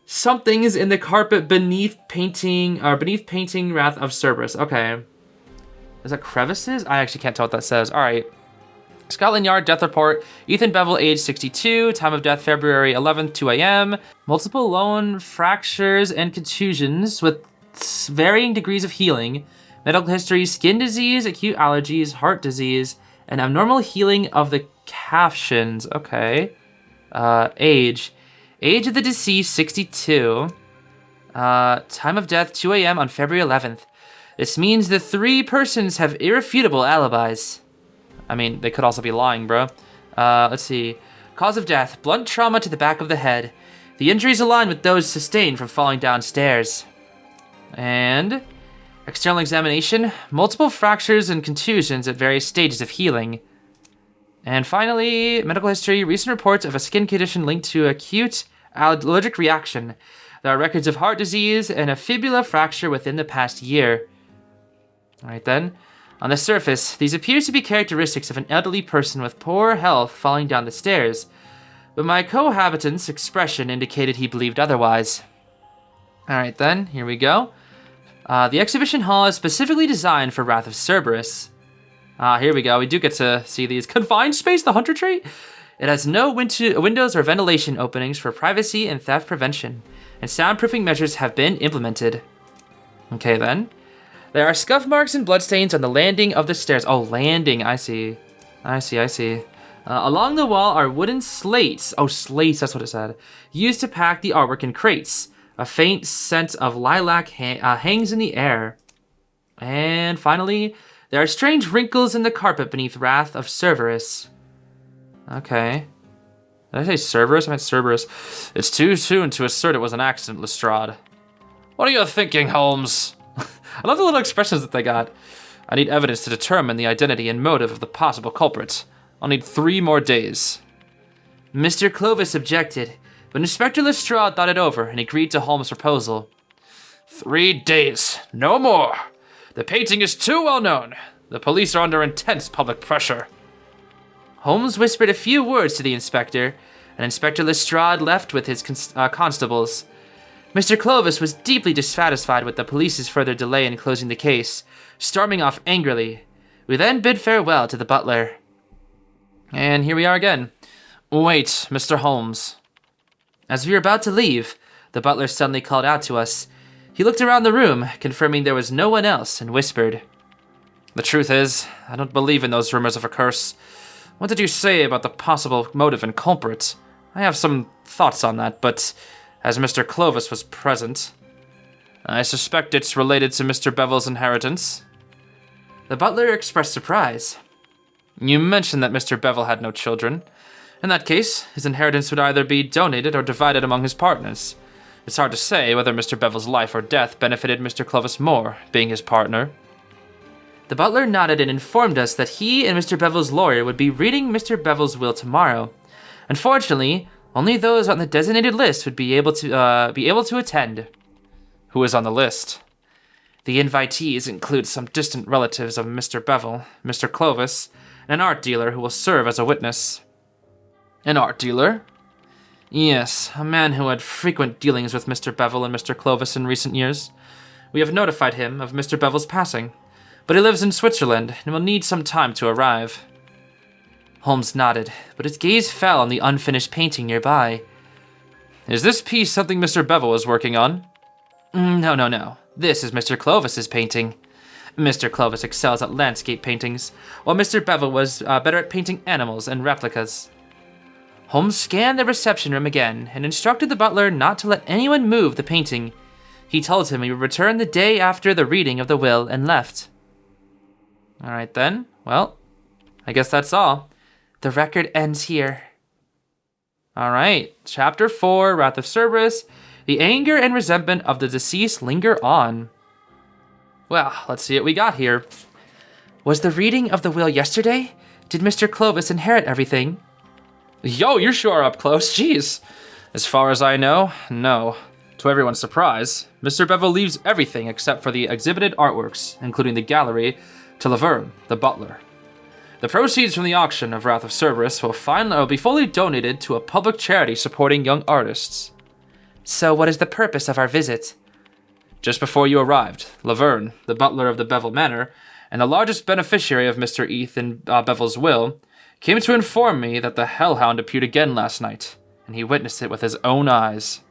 somethings in the carpet beneath painting Wrath of Cerberus. Okay. Is that crevices? I actually can't tell what that says. All right. Scotland Yard death report. Ethan Bevel, age 62. Time of death, February 11th, 2 a.m. Multiple lone fractures and contusions with varying degrees of healing. Medical history, skin disease, acute allergies, heart disease, and abnormal healing of the calf shins. Okay. Age. Age of the deceased, 62. Time of death, 2 a.m. on February 11th. This means the 3 persons have irrefutable alibis. I mean, they could also be lying, bro. Let's see. Cause of death, blunt trauma to the back of the head. The injuries align with those sustained from falling downstairs. And external examination, multiple fractures and contusions at various stages of healing. And finally, medical history, recent reports of a skin condition linked to acute allergic reaction. There are records of heart disease and a fibula fracture within the past year. All right then. On the surface, these appear to be characteristics of an elderly person with poor health falling down the stairs, but my cohabitant's expression indicated he believed otherwise. Alright then, here we go. The exhibition hall is specifically designed for Wrath of Cerberus. Here we go, we do get to see these. Confined space, the hunter trait? It has no windows or ventilation openings for privacy and theft prevention, and soundproofing measures have been implemented. Okay then. There are scuff marks and bloodstains on the landing of the stairs. Oh, landing, I see. Along the wall are wooden slates. Oh, slates, that's what it said. Used to pack the artwork in crates. A faint scent of lilac hangs in the air. And finally, there are strange wrinkles in the carpet beneath Wrath of Cerberus. Okay. Did I say Cerberus? I meant Cerberus. It's too soon to assert it was an accident, Lestrade. What are you thinking, Holmes? I love the little expressions that they got. I need evidence to determine the identity and motive of the possible culprit. I'll need 3 more days. Mr. Clovis objected, but Inspector Lestrade thought it over and agreed to Holmes' proposal. 3 days, no more. The painting is too well known. The police are under intense public pressure. Holmes whispered a few words to the inspector, and Inspector Lestrade left with his constables. Mr. Clovis was deeply dissatisfied with the police's further delay in closing the case, storming off angrily. We then bid farewell to the butler. And here we are again. Wait, Mr. Holmes. As we were about to leave, the butler suddenly called out to us. He looked around the room, confirming there was no one else, and whispered, The truth is, I don't believe in those rumors of a curse. What did you say about the possible motive and culprit? I have some thoughts on that, but as Mr. Clovis was present, I suspect it's related to Mr. Bevel's inheritance. The butler expressed surprise. You mentioned that Mr. Bevel had no children. In that case, his inheritance would either be donated or divided among his partners. It's hard to say whether Mr. Bevel's life or death benefited Mr. Clovis more, being his partner. The butler nodded and informed us that he and Mr. Bevel's lawyer would be reading Mr. Bevel's will tomorrow. Unfortunately, only those on the designated list would be able to attend. Who is on the list? The invitees include some distant relatives of Mr. Bevel, Mr. Clovis, and an art dealer who will serve as a witness. An art dealer? Yes, a man who had frequent dealings with Mr. Bevel and Mr. Clovis in recent years. We have notified him of Mr. Bevel's passing, but he lives in Switzerland and will need some time to arrive. Holmes nodded, but his gaze fell on the unfinished painting nearby. Is this piece something Mr. Bevel was working on? No. This is Mr. Clovis's painting. Mr. Clovis excels at landscape paintings, while Mr. Bevel was better at painting animals and replicas. Holmes scanned the reception room again and instructed the butler not to let anyone move the painting. He told him he would return the day after the reading of the will and left. All right then. Well, I guess that's all. The record ends here. All right. Chapter 4, Wrath of Cerberus. The anger and resentment of the deceased linger on. Well, let's see what we got here. Was the reading of the will yesterday? Did Mr. Clovis inherit everything? Yo, you're sure up close. Jeez. As far as I know, no. To everyone's surprise, Mr. Bevel leaves everything except for the exhibited artworks, including the gallery, to Laverne, the butler. The proceeds from the auction of Wrath of Cerberus will be fully donated to a public charity supporting young artists. So what is the purpose of our visit? Just before you arrived, Laverne, the butler of the Bevel Manor, and the largest beneficiary of Mr. Ethan Bevel's will, came to inform me that the Hellhound appeared again last night, and he witnessed it with his own eyes.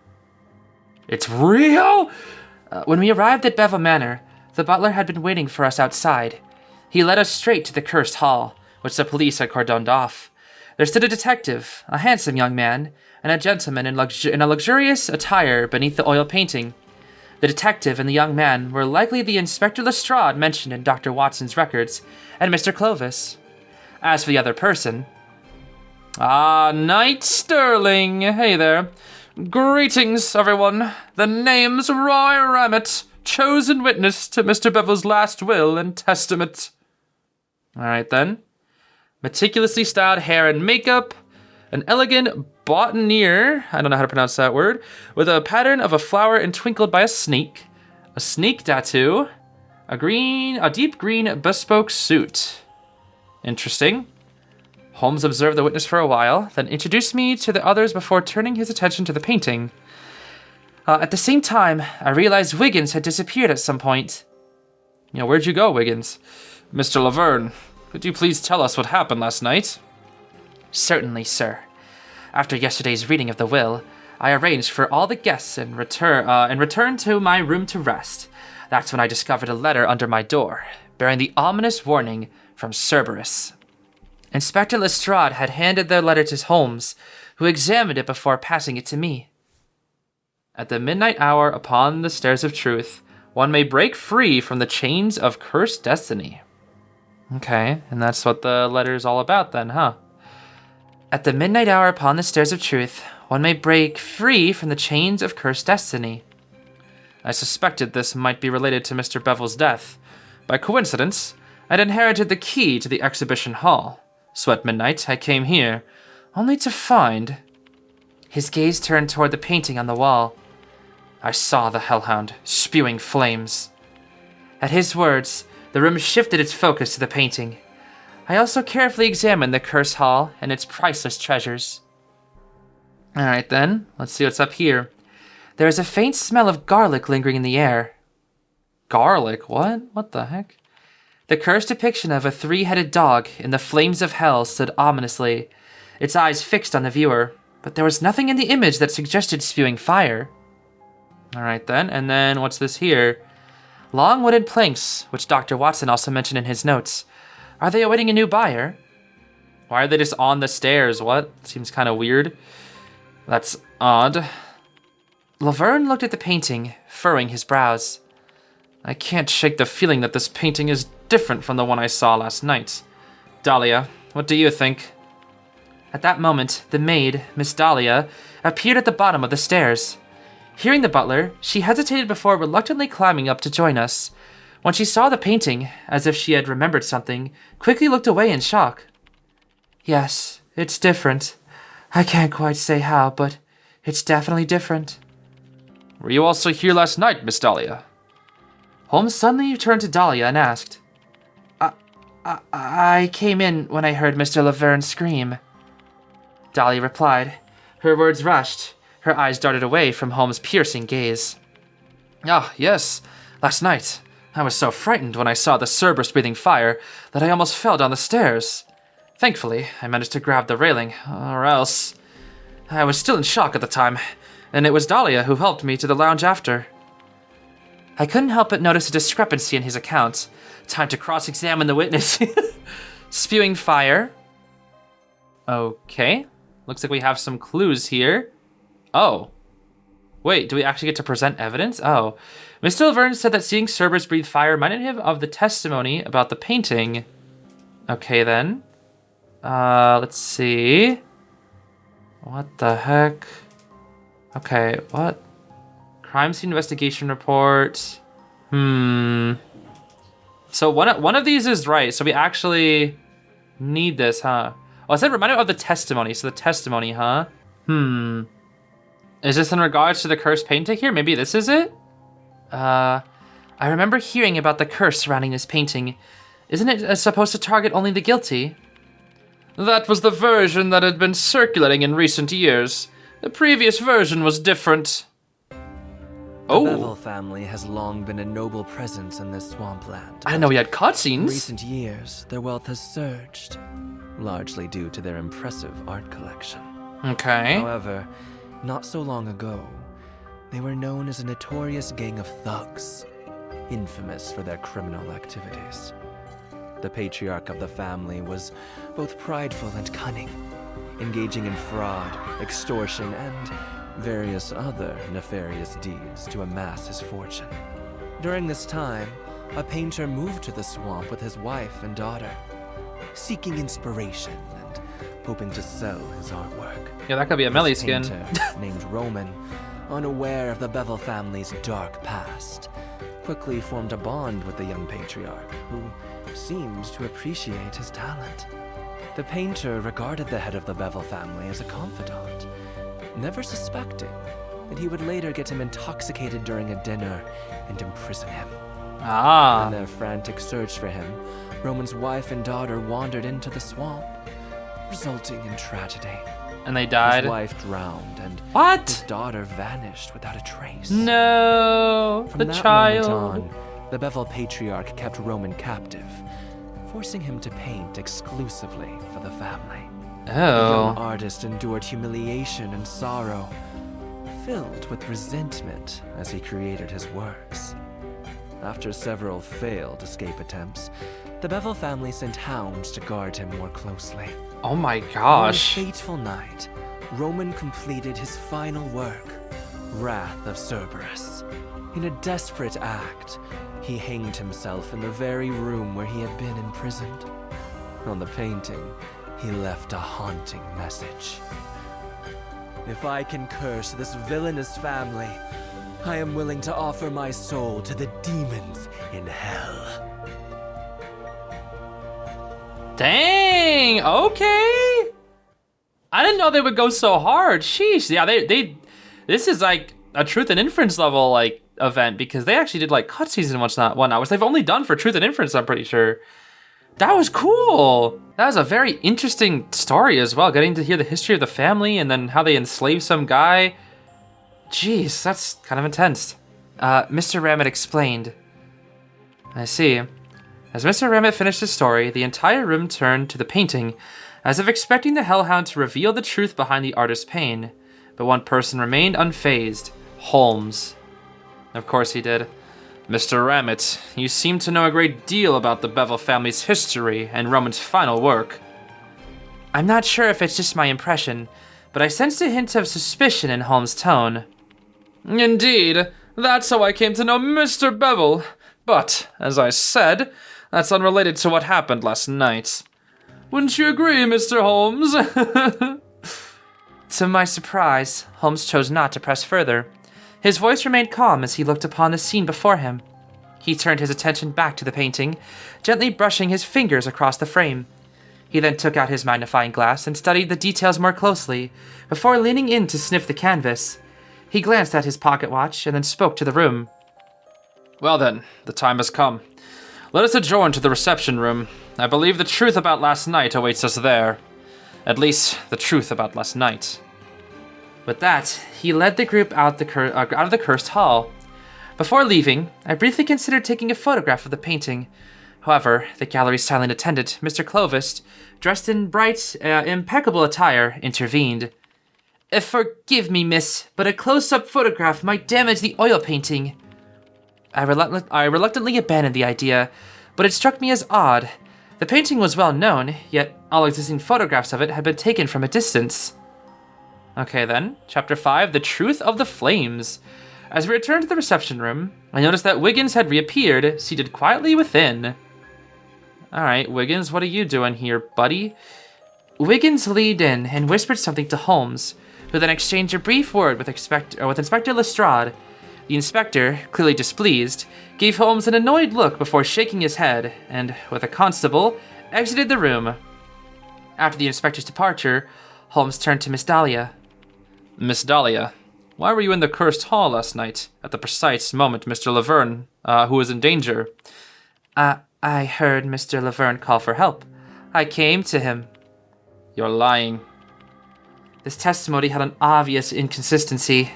It's real? When we arrived at Bevel Manor, the butler had been waiting for us outside. He led us straight to the cursed hall, which the police had cordoned off. There stood a detective, a handsome young man, and a gentleman in a luxurious attire beneath the oil painting. The detective and the young man were likely the Inspector Lestrade mentioned in Dr. Watson's records, and Mr. Clovis. As for the other person... Knight Sterling. Hey there. Greetings, everyone. The name's Roy Ramett, chosen witness to Mr. Bevel's last will and testament. All right, then. Meticulously styled hair and makeup, an elegant boutonniere, I don't know how to pronounce that word, with a pattern of a flower entwinkled by a snake tattoo, a deep green bespoke suit. Interesting. Holmes observed the witness for a while, then introduced me to the others before turning his attention to the painting. At the same time, I realized Wiggins had disappeared at some point. Where'd you go, Wiggins? Mr. Laverne, could you please tell us what happened last night? Certainly, sir. After yesterday's reading of the will, I arranged for all the guests and returned to my room to rest. That's when I discovered a letter under my door, bearing the ominous warning from Cerberus. Inspector Lestrade had handed the letter to Holmes, who examined it before passing it to me. At the midnight hour upon the stairs of truth, one may break free from the chains of cursed destiny. Okay, and that's what the letter is all about then, huh? At the midnight hour upon the stairs of truth, one may break free from the chains of cursed destiny. I suspected this might be related to Mr. Bevel's death. By coincidence, I'd inherited the key to the exhibition hall. So at midnight, I came here, only to find... His gaze turned toward the painting on the wall. I saw the hellhound, spewing flames. At his words, the room shifted its focus to the painting. I also carefully examined the cursed hall and its priceless treasures. Alright then, let's see what's up here. There is a faint smell of garlic lingering in the air. Garlic? What? What the heck? The cursed depiction of a three-headed dog in the flames of hell stood ominously, its eyes fixed on the viewer, but there was nothing in the image that suggested spewing fire. Alright then, and then what's this here? Long wooden planks, which Dr. Watson also mentioned in his notes. Are they awaiting a new buyer? Why are they just on the stairs? What? Seems kind of weird. That's odd. Laverne looked at the painting, furrowing his brows. I can't shake the feeling that this painting is different from the one I saw last night. Dahlia, what do you think? At that moment, the maid, Miss Dahlia, appeared at the bottom of the stairs. Hearing the butler, she hesitated before reluctantly climbing up to join us. When she saw the painting, as if she had remembered something, quickly looked away in shock. Yes, it's different. I can't quite say how, but it's definitely different. Were you also here last night, Miss Dahlia? Holmes suddenly turned to Dahlia and asked, I came in when I heard Mr. Laverne scream. Dahlia replied. Her words rushed. Her eyes darted away from Holmes' piercing gaze. Ah, yes, last night. I was so frightened when I saw the Cerberus breathing fire that I almost fell down the stairs. Thankfully, I managed to grab the railing, or else... I was still in shock at the time, and it was Dahlia who helped me to the lounge after. I couldn't help but notice a discrepancy in his account. Time to cross-examine the witness. Spewing fire. Okay. Looks like we have some clues here. Oh. Wait, do we actually get to present evidence? Oh. Mr. Laverne said that seeing Cerberus breathe fire reminded him of the testimony about the painting. Okay, then. Let's see. What the heck? Okay, what? Crime scene investigation report. So one of these is right. So we actually need this, huh? Oh, it said remind him of the testimony. So the testimony, huh? Is this in regards to the cursed painting here? Maybe this is it? I remember hearing about the curse surrounding this painting. Isn't it supposed to target only the guilty? That was the version that had been circulating in recent years. The previous version was different. The Bevel family has long been a noble presence in this swampland. I didn't know we had In cutscenes. recent years, their wealth has surged, largely due to their impressive art collection. Okay. However, not so long ago, they were known as a notorious gang of thugs, infamous for their criminal activities. The patriarch of the family was both prideful and cunning, engaging in fraud, extortion, and various other nefarious deeds to amass his fortune. During this time, a painter moved to the swamp with his wife and daughter, seeking inspiration and hoping to sell his artwork. Yeah, that could be a melee skin. Painter, named Roman, unaware of the Bevel family's dark past, quickly formed a bond with the young patriarch, who seemed to appreciate his talent. The painter regarded the head of the Bevel family as a confidant, never suspecting that he would later get him intoxicated during a dinner and imprison him. In their frantic search for him, Roman's wife and daughter wandered into the swamp, resulting in tragedy. And they died. His wife drowned, and his daughter vanished without a trace. No, From the that child. moment on, the Bevel patriarch kept Roman captive, forcing him to paint exclusively for the family. The young artist endured humiliation and sorrow, filled with resentment as he created his works. After several failed escape attempts, the Bevel family sent hounds to guard him more closely. Oh my gosh. On a fateful night, Roman completed his final work, Wrath of Cerberus. In a desperate act, he hanged himself in the very room where he had been imprisoned. On the painting, he left a haunting message. If I can curse this villainous family, I am willing to offer my soul to the demons in hell. Dang, okay. I didn't know they would go so hard. Sheesh. Yeah, this is like a truth and inference level like event because they actually did like cutscenes and whatnot, which they've only done for truth and inference, I'm pretty sure. That was cool. That was a very interesting story as well, getting to hear the history of the family and then how they enslaved some guy. Jeez, that's kind of intense. Mr. Ramett explained. I see. As Mr. Ramett finished his story, the entire room turned to the painting, as if expecting the Hellhound to reveal the truth behind the artist's pain. But one person remained unfazed, Holmes. Of course he did. Mr. Ramett, you seem to know a great deal about the Bevel family's history and Roman's final work. I'm not sure if it's just my impression, but I sensed a hint of suspicion in Holmes' tone. Indeed, that's how I came to know Mr. Bevel. But, as I said, that's unrelated to what happened last night. Wouldn't you agree, Mr. Holmes? To my surprise, Holmes chose not to press further. His voice remained calm as he looked upon the scene before him. He turned his attention back to the painting, gently brushing his fingers across the frame. He then took out his magnifying glass and studied the details more closely, before leaning in to sniff the canvas. He glanced at his pocket watch and then spoke to the room. Well then, the time has come. Let us adjourn to the reception room. I believe the truth about last night awaits us there. At least, the truth about last night. With that, he led the group out of the cursed hall. Before leaving, I briefly considered taking a photograph of the painting. However, the gallery's silent attendant, Mr. Clovis, dressed in bright, impeccable attire, intervened. Forgive me, miss, but a close-up photograph might damage the oil painting. I reluctantly abandoned the idea, but it struck me as odd. The painting was well known, yet all existing photographs of it had been taken from a distance. Okay then, Chapter 5, The Truth of the Flames. As we returned to the reception room, I noticed that Wiggins had reappeared, seated quietly within. Alright, Wiggins, what are you doing here, buddy? Wiggins leaned in and whispered something to Holmes, who then exchanged a brief word with Inspector Lestrade. The inspector, clearly displeased, gave Holmes an annoyed look before shaking his head, and, with a constable, exited the room. After the inspector's departure, Holmes turned to Miss Dahlia. Miss Dahlia, why were you in the cursed hall last night, at the precise moment Mr. Laverne, who was in danger? I heard Mr. Laverne call for help. I came to him. You're lying. This testimony had an obvious inconsistency.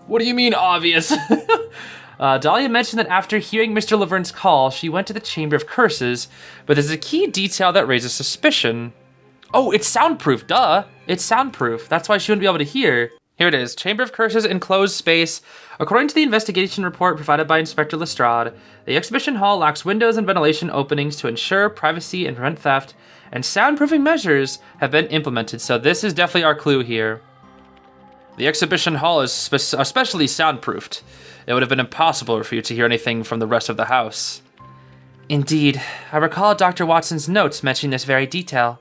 What do you mean, obvious? Dahlia mentioned that after hearing Mr. Laverne's call, she went to the Chamber of Curses, but there's a key detail that raises suspicion. Oh, it's soundproof, duh! It's soundproof, that's why she wouldn't be able to hear. Here it is, Chamber of Curses, enclosed space. According to the investigation report provided by Inspector Lestrade, the exhibition hall lacks windows and ventilation openings to ensure privacy and prevent theft, and soundproofing measures have been implemented, so this is definitely our clue here. The exhibition hall is especially soundproofed. It would have been impossible for you to hear anything from the rest of the house. Indeed, I recall Dr. Watson's notes mentioning this very detail.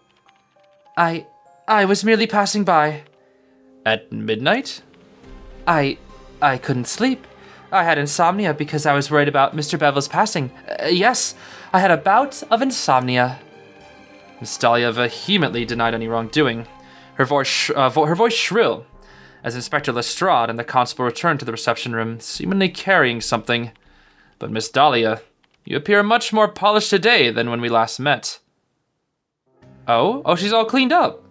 I was merely passing by. At midnight? I couldn't sleep. I had insomnia because I was worried about Mr. Bevel's passing. Yes, I had a bout of insomnia. Miss Dahlia vehemently denied any wrongdoing, her voice shrill, as Inspector Lestrade and the constable returned to the reception room, seemingly carrying something. But Miss Dahlia, you appear much more polished today than when we last met. Oh, she's all cleaned up.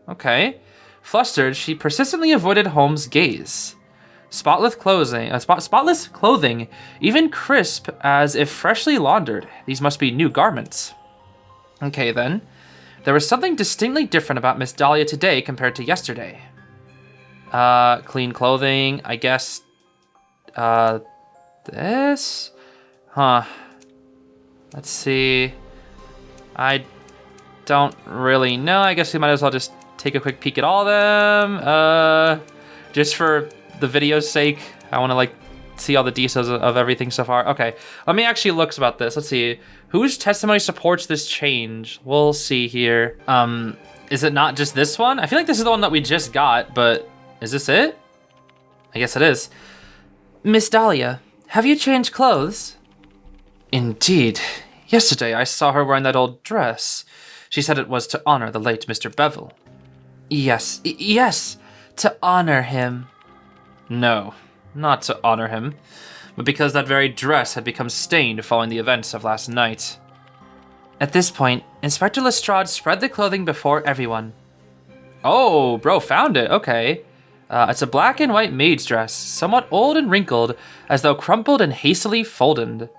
Okay. Flustered, she persistently avoided Holmes' gaze. Spotless clothing, even crisp as if freshly laundered. These must be new garments. Okay then. There was something distinctly different about Miss Dahlia today compared to yesterday. Clean clothing, I guess. This? Huh. Let's see. I don't really know. I guess we might as well just take a quick peek at all of them. Just for the video's sake, I want to see all the details of everything so far. Okay, let me actually look about this. Let's see. Whose testimony supports this change? We'll see here. Is it not just this one? I feel like this is the one that we just got, but is this it? I guess it is. Miss Dahlia, have you changed clothes? Indeed. Yesterday I saw her wearing that old dress. She said it was to honor the late Mr. Bevel. Yes, to honor him. No, not to honor him, but because that very dress had become stained following the events of last night. At this point, Inspector Lestrade spread the clothing before everyone. Oh, bro, found it. Okay. It's a black and white maid's dress, somewhat old and wrinkled, as though crumpled and hastily folded.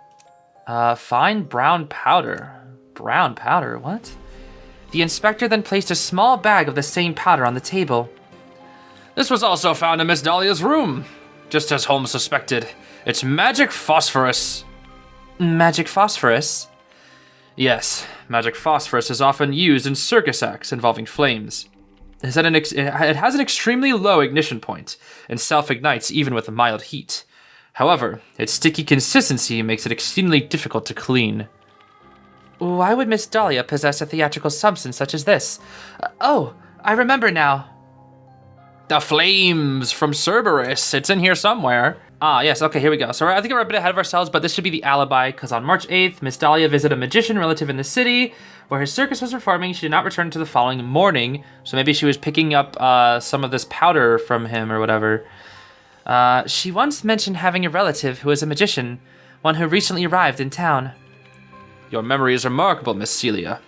Fine brown powder. Brown powder, what? The inspector then placed a small bag of the same powder on the table. This was also found in Miss Dahlia's room, just as Holmes suspected. It's magic phosphorus. Magic phosphorus? Yes, magic phosphorus is often used in circus acts involving flames. It has an extremely low ignition point and self-ignites even with a mild heat. However, its sticky consistency makes it exceedingly difficult to clean. Why would Miss Dahlia possess a theatrical substance such as this? Oh, I remember now. The flames from Cerberus. It's in here somewhere. Ah, yes, okay, here we go. So I think we're a bit ahead of ourselves, but this should be the alibi, because on March 8th, Miss Dahlia visited a magician relative in the city where his circus was performing. She did not return until the following morning, so maybe she was picking up some of this powder from him or whatever. She once mentioned having a relative who is a magician, one who recently arrived in town. Your memory is remarkable, Miss Celia.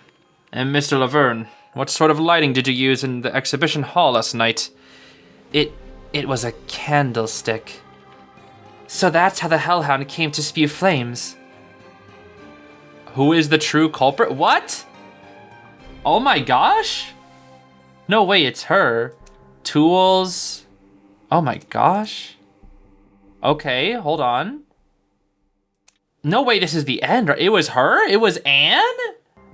And Mr. Laverne, what sort of lighting did you use in the exhibition hall last night? It was a candlestick. So that's how the Hellhound came to spew flames. Who is the true culprit? What? Oh my gosh? No way, it's her. Tools. Oh my gosh. Okay, hold on. No way, this is the end. It was her? It was Anne?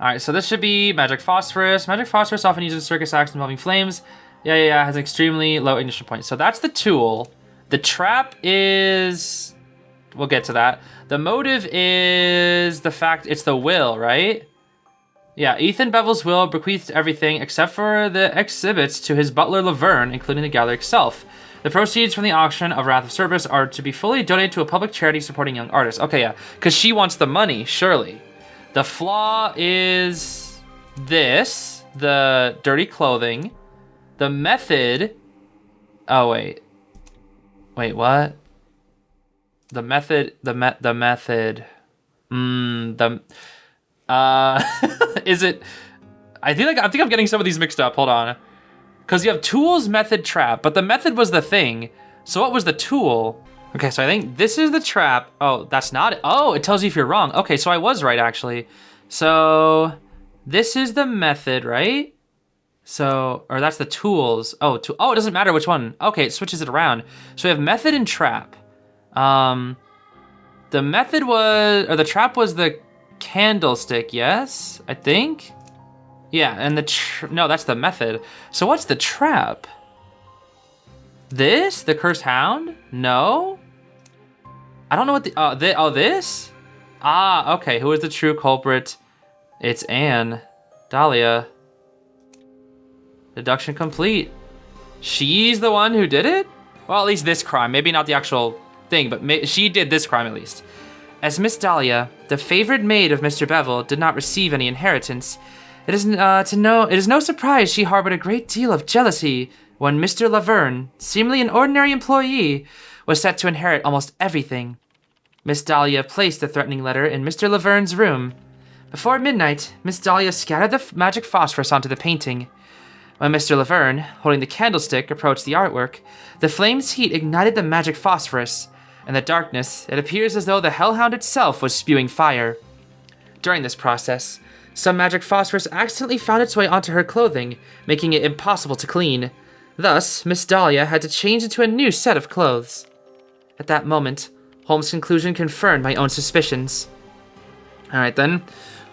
All right, so this should be magic phosphorus. Magic phosphorus often used in circus acts involving flames. Yeah, has an extremely low ignition point. So that's the tool. The trap is... We'll get to that. The motive is the fact it's the will, right? Yeah, Ethan Bevel's will bequeathed everything except for the exhibits to his butler Laverne, including the gallery itself. The proceeds from the auction of Wrath of Cerberus are to be fully donated to a public charity supporting young artists. Okay, yeah, because she wants the money, surely. The flaw is this, the dirty clothing. The method... Oh, wait. Wait, what? The method... Is it... I think I'm getting some of these mixed up. Hold on. Because you have tools, method, trap, but the method was the thing. So what was the tool? Okay, so I think this is the trap. Oh, that's not it. Oh, it tells you if you're wrong. Okay, so I was right, actually. So this is the method, right? So, or that's the tools. Oh, it doesn't matter which one. Okay, it switches it around. So we have method and trap. The method was, or the trap was the candlestick, yes? I think? Yeah, and no, that's the method. So what's the trap? This? The cursed hound? No? I don't know what this? Ah, okay, who is the true culprit? It's Anne. Dahlia. Deduction complete. She's the one who did it? Well, at least this crime. Maybe not the actual thing, but she did this crime at least. As Miss Dahlia, the favored maid of Mr. Bevel, did not receive any inheritance, it is no surprise she harbored a great deal of jealousy when Mr. Laverne, seemingly an ordinary employee, was set to inherit almost everything. Miss Dahlia placed the threatening letter in Mr. Laverne's room. Before midnight, Miss Dahlia scattered the magic phosphorus onto the painting. When Mr. Laverne, holding the candlestick, approached the artwork, the flame's heat ignited the magic phosphorus. In the darkness, it appears as though the Hellhound itself was spewing fire. During this process, some magic phosphorus accidentally found its way onto her clothing, making it impossible to clean. Thus, Miss Dahlia had to change into a new set of clothes. At that moment, Holmes' conclusion confirmed my own suspicions. Alright then,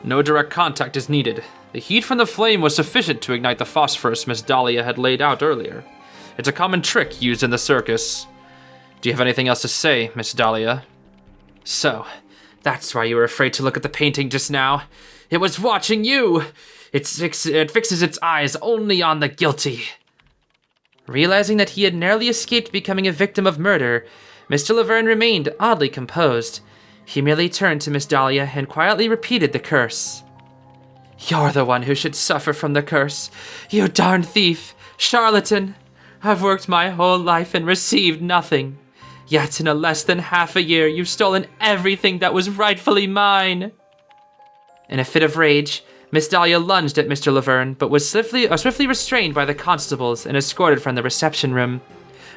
no direct contact is needed. The heat from the flame was sufficient to ignite the phosphorus Miss Dahlia had laid out earlier. It's a common trick used in the circus. Do you have anything else to say, Miss Dahlia? So, that's why you were afraid to look at the painting just now. It was watching you! It fixes its eyes only on the guilty. Realizing that he had narrowly escaped becoming a victim of murder, Mr. Laverne remained oddly composed. He merely turned to Miss Dahlia and quietly repeated the curse. "You're the one who should suffer from the curse. You darned thief, charlatan. I've worked my whole life and received nothing. Yet in a less than half a year, you've stolen everything that was rightfully mine." In a fit of rage, Miss Dahlia lunged at Mr. Laverne, but was swiftly restrained by the constables and escorted from the reception room.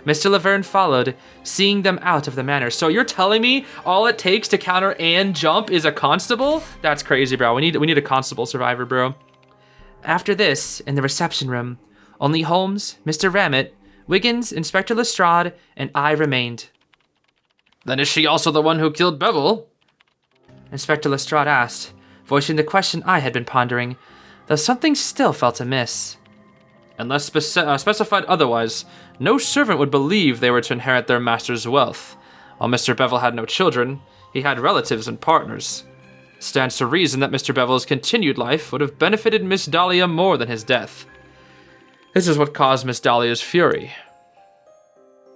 Mr. Laverne followed, seeing them out of the manor. So you're telling me all it takes to counter and jump is a constable? That's crazy, bro. We need a constable survivor, bro. After this, in the reception room, only Holmes, Mr. Ramett, Wiggins, Inspector Lestrade, and I remained. Then is she also the one who killed Bevel? Inspector Lestrade asked, voicing the question I had been pondering, though something still felt amiss. Unless specified otherwise, no servant would believe they were to inherit their master's wealth. While Mr. Bevel had no children, he had relatives and partners. Stands to reason that Mr. Bevel's continued life would have benefited Miss Dahlia more than his death. This is what caused Miss Dahlia's fury.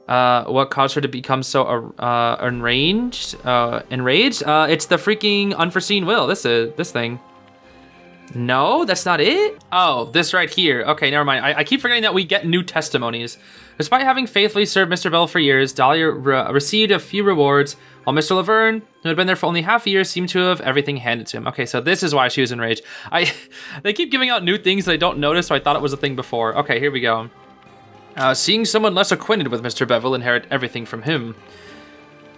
What caused her to become so enraged? It's the freaking unforeseen will. This thing. No, that's not it? Oh, this right here. Okay, never mind. I keep forgetting that we get new testimonies. Despite having faithfully served Mr. Bell for years, Dahlia received a few rewards, while Mr. Laverne, who had been there for only half a year, seemed to have everything handed to him. Okay, so this is why she was enraged. They keep giving out new things that I don't notice, so I thought it was a thing before. Okay, here we go. Seeing someone less acquainted with Mr. Bevel inherit everything from him.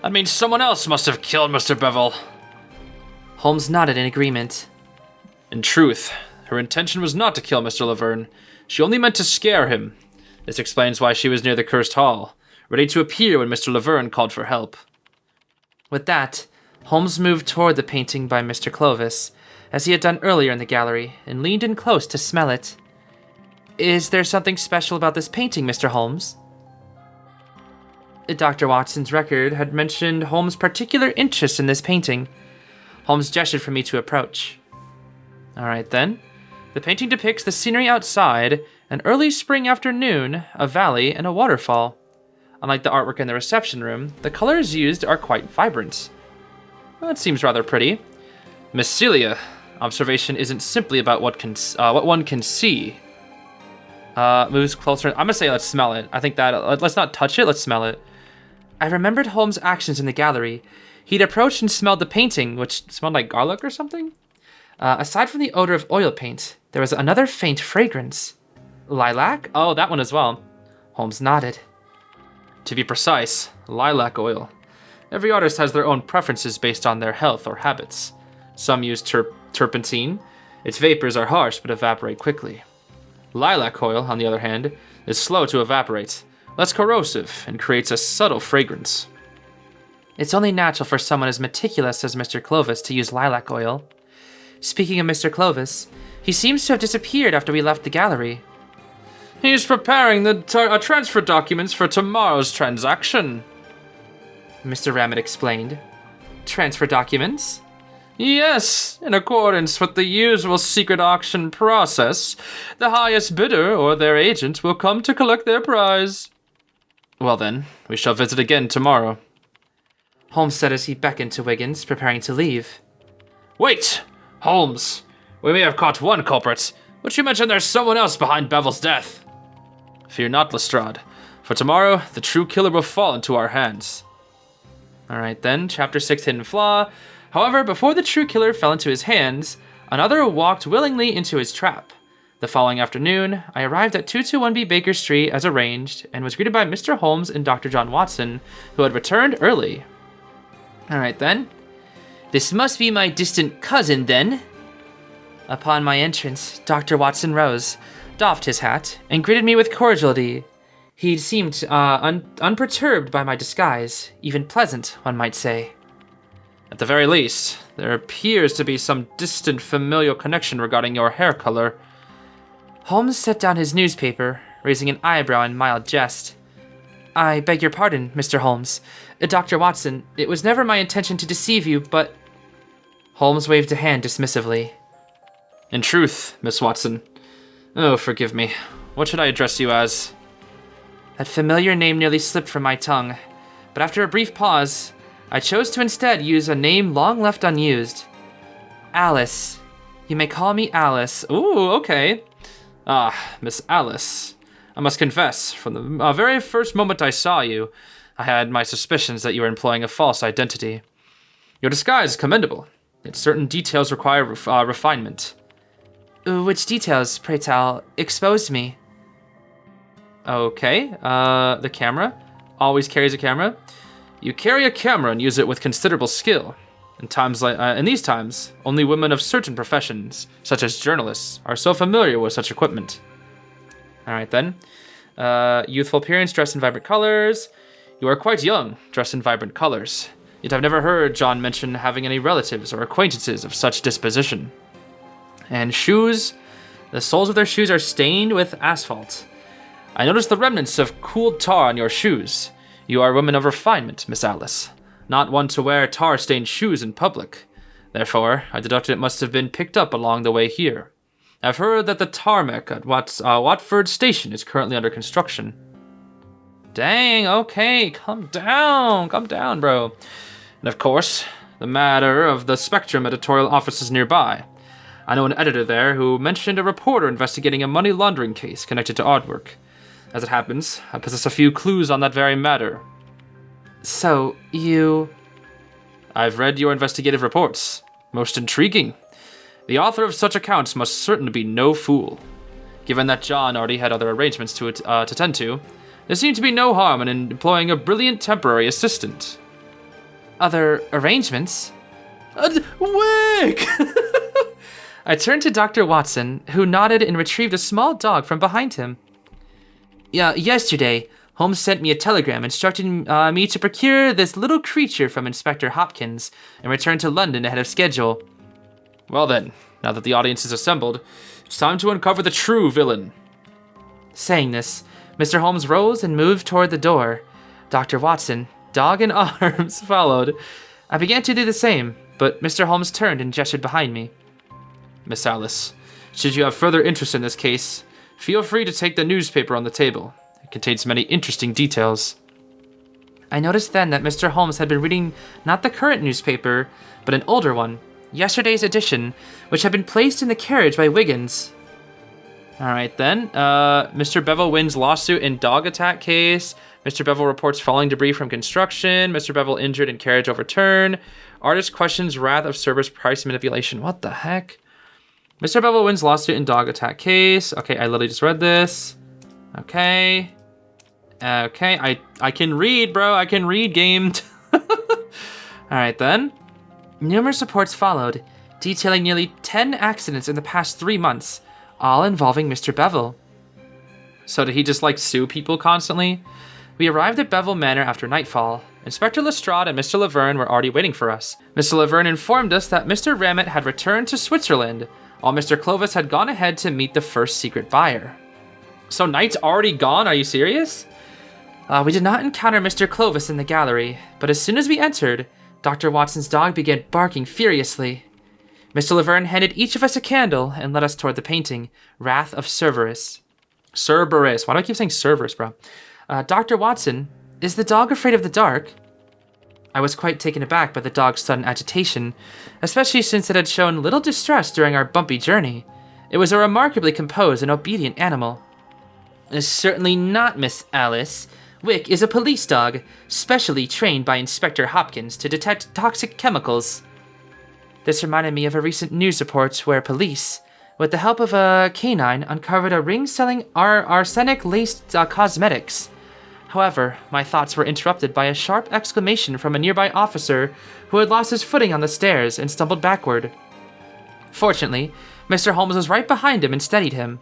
That means someone else must have killed Mr. Bevel. Holmes nodded in agreement. In truth, her intention was not to kill Mr. Laverne. She only meant to scare him. This explains why she was near the cursed hall, ready to appear when Mr. Laverne called for help. With that, Holmes moved toward the painting by Mr. Clovis, as he had done earlier in the gallery, and leaned in close to smell it. "Is there something special about this painting, Mr. Holmes?" Dr. Watson's record had mentioned Holmes' particular interest in this painting. Holmes gestured for me to approach. All right, then. The painting depicts the scenery outside, an early spring afternoon, a valley, and a waterfall. Unlike the artwork in the reception room, the colors used are quite vibrant. Well, it seems rather pretty. Miss Celia, observation isn't simply about what one can see. Moves closer. I'm gonna say let's smell it. I think that, let's not touch it, let's smell it. I remembered Holmes' actions in the gallery. He'd approached and smelled the painting, which smelled like garlic or something. Aside from the odor of oil paint, there was another faint fragrance. Lilac? Oh, that one as well. Holmes nodded. To be precise, lilac oil. Every artist has their own preferences based on their health or habits. Some use turpentine. Its vapors are harsh but evaporate quickly. Lilac oil, on the other hand, is slow to evaporate, less corrosive, and creates a subtle fragrance. It's only natural for someone as meticulous as Mr. Clovis to use lilac oil. Speaking of Mr. Clovis, he seems to have disappeared after we left the gallery. He's preparing the transfer documents for tomorrow's transaction, Mr. Ramett explained. Transfer documents? Yes, in accordance with the usual secret auction process, the highest bidder or their agent will come to collect their prize. Well then, we shall visit again tomorrow, Holmes said as he beckoned to Wiggins, preparing to leave. Wait! Holmes, we may have caught one culprit, but you mentioned there's someone else behind Bevel's death. Fear not, Lestrade, for tomorrow the true killer will fall into our hands. Alright then, Chapter 6 Hidden Flaw. However, before the true killer fell into his hands, another walked willingly into his trap. The following afternoon, I arrived at 221B Baker Street as arranged, and was greeted by Mr. Holmes and Dr. John Watson, who had returned early. Alright then. This must be my distant cousin, then. Upon my entrance, Dr. Watson rose, doffed his hat, and greeted me with cordiality. He seemed unperturbed by my disguise, even pleasant, one might say. At the very least, there appears to be some distant familial connection regarding your hair color. Holmes set down his newspaper, raising an eyebrow in mild jest. I beg your pardon, Mr. Holmes. Dr. Watson, it was never my intention to deceive you, but... Holmes waved a hand dismissively. In truth, Miss Watson. Oh, forgive me. What should I address you as? That familiar name nearly slipped from my tongue, but after a brief pause, I chose to instead use a name long left unused. Alice. You may call me Alice. Ooh, okay. Ah, Miss Alice. I must confess, from the very first moment I saw you, I had my suspicions that you were employing a false identity. Your disguise is commendable, yet certain details require refinement. Which details, pray tell, exposed me? Okay, the camera. Always carries a camera. You carry a camera and use it with considerable skill. In these times, only women of certain professions, such as journalists, are so familiar with such equipment. Alright then. Youthful appearance, dressed in vibrant colors. You are quite young, dressed in vibrant colors. Yet I've never heard John mention having any relatives or acquaintances of such disposition. And shoes. The soles of their shoes are stained with asphalt. I noticed the remnants of cooled tar on your shoes. You are a woman of refinement, Miss Alice. Not one to wear tar-stained shoes in public. Therefore, I deducted it must have been picked up along the way here. I've heard that the tarmac at Watford Station is currently under construction. Dang, okay, calm down, bro. And of course, the matter of the Spectrum editorial offices nearby. I know an editor there who mentioned a reporter investigating a money laundering case connected to artwork. As it happens, I possess a few clues on that very matter. So, you... I've read your investigative reports. Most intriguing. The author of such accounts must certainly be no fool. Given that John already had other arrangements to tend to, there seemed to be no harm in employing a brilliant temporary assistant. Other arrangements? Wick! I turned to Dr. Watson, who nodded and retrieved a small dog from behind him. Yesterday, Holmes sent me a telegram instructing me to procure this little creature from Inspector Hopkins and return to London ahead of schedule. Well then, now that the audience is assembled, it's time to uncover the true villain. Saying this, Mr. Holmes rose and moved toward the door. Dr. Watson, dog in arms, followed. I began to do the same, but Mr. Holmes turned and gestured behind me. Miss Alice, should you have further interest in this case, feel free to take the newspaper on the table. It contains many interesting details. I noticed then that Mr. Holmes had been reading not the current newspaper, but an older one, yesterday's edition, which had been placed in the carriage by Wiggins. Alright then, Mr. Bevel wins lawsuit in dog attack case. Mr. Bevel reports falling debris from construction. Mr. Bevel injured in carriage overturn. Artist questions wrath of Cerberus price manipulation. What the heck? Mr. Bevel wins lawsuit in dog attack case. Okay, I literally just read this. Okay. Okay, I can read, bro. I can read, game. Alright then. Numerous reports followed, detailing nearly 10 accidents in the past 3 months, all involving Mr. Bevel. So did he just, sue people constantly? We arrived at Bevel Manor after nightfall. Inspector Lestrade and Mr. Laverne were already waiting for us. Mr. Laverne informed us that Mr. Ramett had returned to Switzerland, while Mr. Clovis had gone ahead to meet the first secret buyer. So Knight's already gone? Are you serious? We did not encounter Mr. Clovis in the gallery, but as soon as we entered, Dr. Watson's dog began barking furiously. Mr. Laverne handed each of us a candle and led us toward the painting, Wrath of Cerberus. Cerberus. Why do I keep saying Cerberus, bro? Dr. Watson, is the dog afraid of the dark? I was quite taken aback by the dog's sudden agitation, especially since it had shown little distress during our bumpy journey. It was a remarkably composed and obedient animal. Certainly not, Miss Alice. Wick is a police dog, specially trained by Inspector Hopkins to detect toxic chemicals. This reminded me of a recent news report where police, with the help of a canine, uncovered a ring selling arsenic-laced cosmetics. However, my thoughts were interrupted by a sharp exclamation from a nearby officer who had lost his footing on the stairs and stumbled backward. Fortunately, Mr. Holmes was right behind him and steadied him.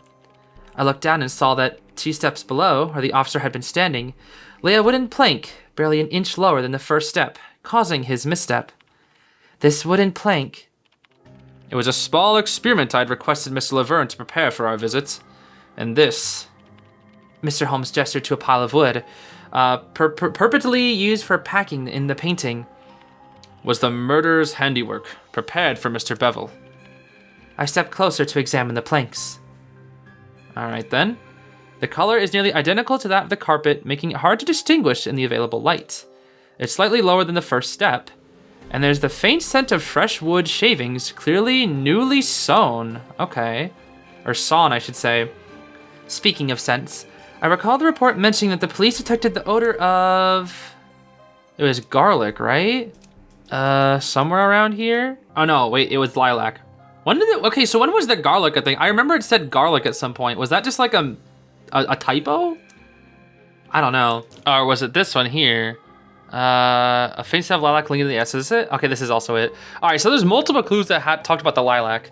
I looked down and saw that 2 steps below, where the officer had been standing, lay a wooden plank barely an inch lower than the first step, causing his misstep. This wooden plank... It was a small experiment I'd requested Mr. Laverne to prepare for our visit, and this... Mr. Holmes gestured to a pile of wood, purportedly used for packing in the painting. Was the murderer's handiwork, prepared for Mr. Bevel. I stepped closer to examine the planks. Alright then. The color is nearly identical to that of the carpet, making it hard to distinguish in the available light. It's slightly lower than the first step. And there's the faint scent of fresh wood shavings, clearly newly sewn. Okay. Or sawn, I should say. Speaking of scents, I recall the report mentioning that the police detected the odor of... It was garlic, right? Somewhere around here? Oh no, wait, it was lilac. When did it... Okay, so when was the garlic a thing? I remember it said garlic at some point. Was that just like a typo? I don't know. Or was it this one here? A faint scent of lilac linking to the S. Is it? Okay, this is also it. All right, so there's multiple clues that talked about the lilac.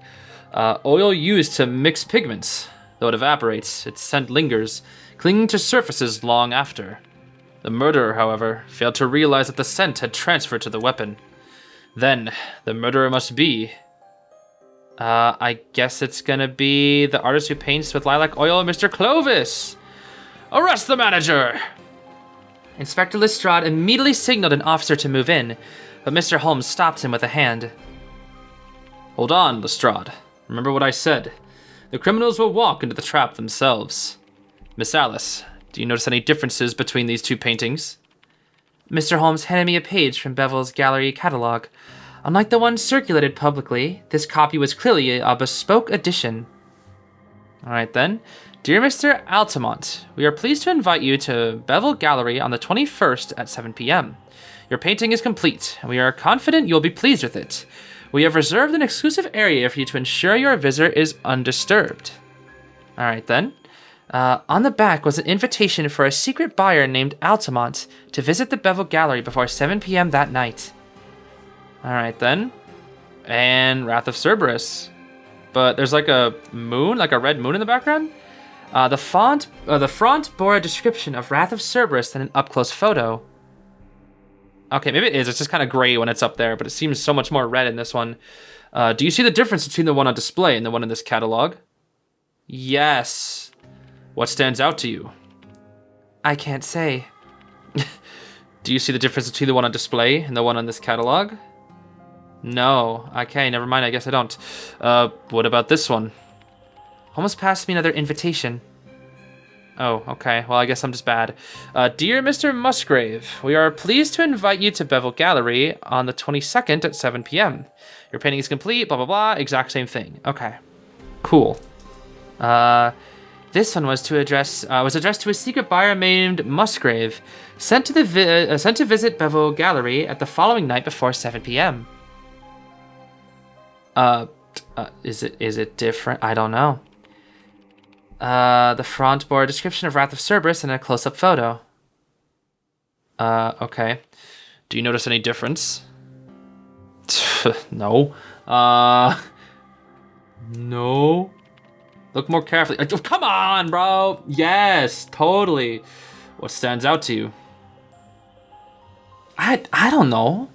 Oil used to mix pigments. Though it evaporates, its scent lingers, clinging to surfaces long after. The murderer, however, failed to realize that the scent had transferred to the weapon. Then, the murderer must be... I guess it's gonna be the artist who paints with lilac oil, Mr. Clovis! Arrest the manager! Inspector Lestrade immediately signaled an officer to move in, but Mr. Holmes stopped him with a hand. Hold on, Lestrade. Remember what I said. The criminals will walk into the trap themselves. Miss Alice, do you notice any differences between these two paintings? Mr. Holmes handed me a page from Bevel's gallery catalogue. Unlike the one circulated publicly, this copy was clearly a bespoke edition. All right then. Dear Mr. Altamont, we are pleased to invite you to Bevel Gallery on the 21st at 7 p.m. Your painting is complete, and we are confident you'll be pleased with it. We have reserved an exclusive area for you to ensure your visit is undisturbed. All right then. On the back was an invitation for a secret buyer named Altamont to visit the Bevel Gallery before 7 p.m. that night. All right then. And Wrath of Cerberus. But there's like a moon, like a red moon in the background. The front bore a description of Wrath of Cerberus than an up-close photo. Okay, maybe it is. It's just kind of gray when it's up there, but it seems so much more red in this one. Do you see the difference between the one on display and the one in this catalog? Yes. What stands out to you? I can't say. Do you see the difference between the one on display and the one on this catalog? No. Okay, never mind. I guess I don't. What about this one? Holmes passed me another invitation. Oh, okay. Well, I guess I'm just bad. Dear Mr. Musgrave, we are pleased to invite you to Bevel Gallery on the 22nd at 7 p.m. Your painting is complete, blah, blah, blah. Exact same thing. Okay. Cool. This one was addressed to a secret buyer named Musgrave, sent to visit Bevel Gallery at the following night before 7 p.m. Is it different? I don't know. The front bore a description of Wrath of Cerberus and a close-up photo. Okay. Do you notice any difference? No. No. Look more carefully. Come on, bro. Yes, totally. What stands out to you? I don't know.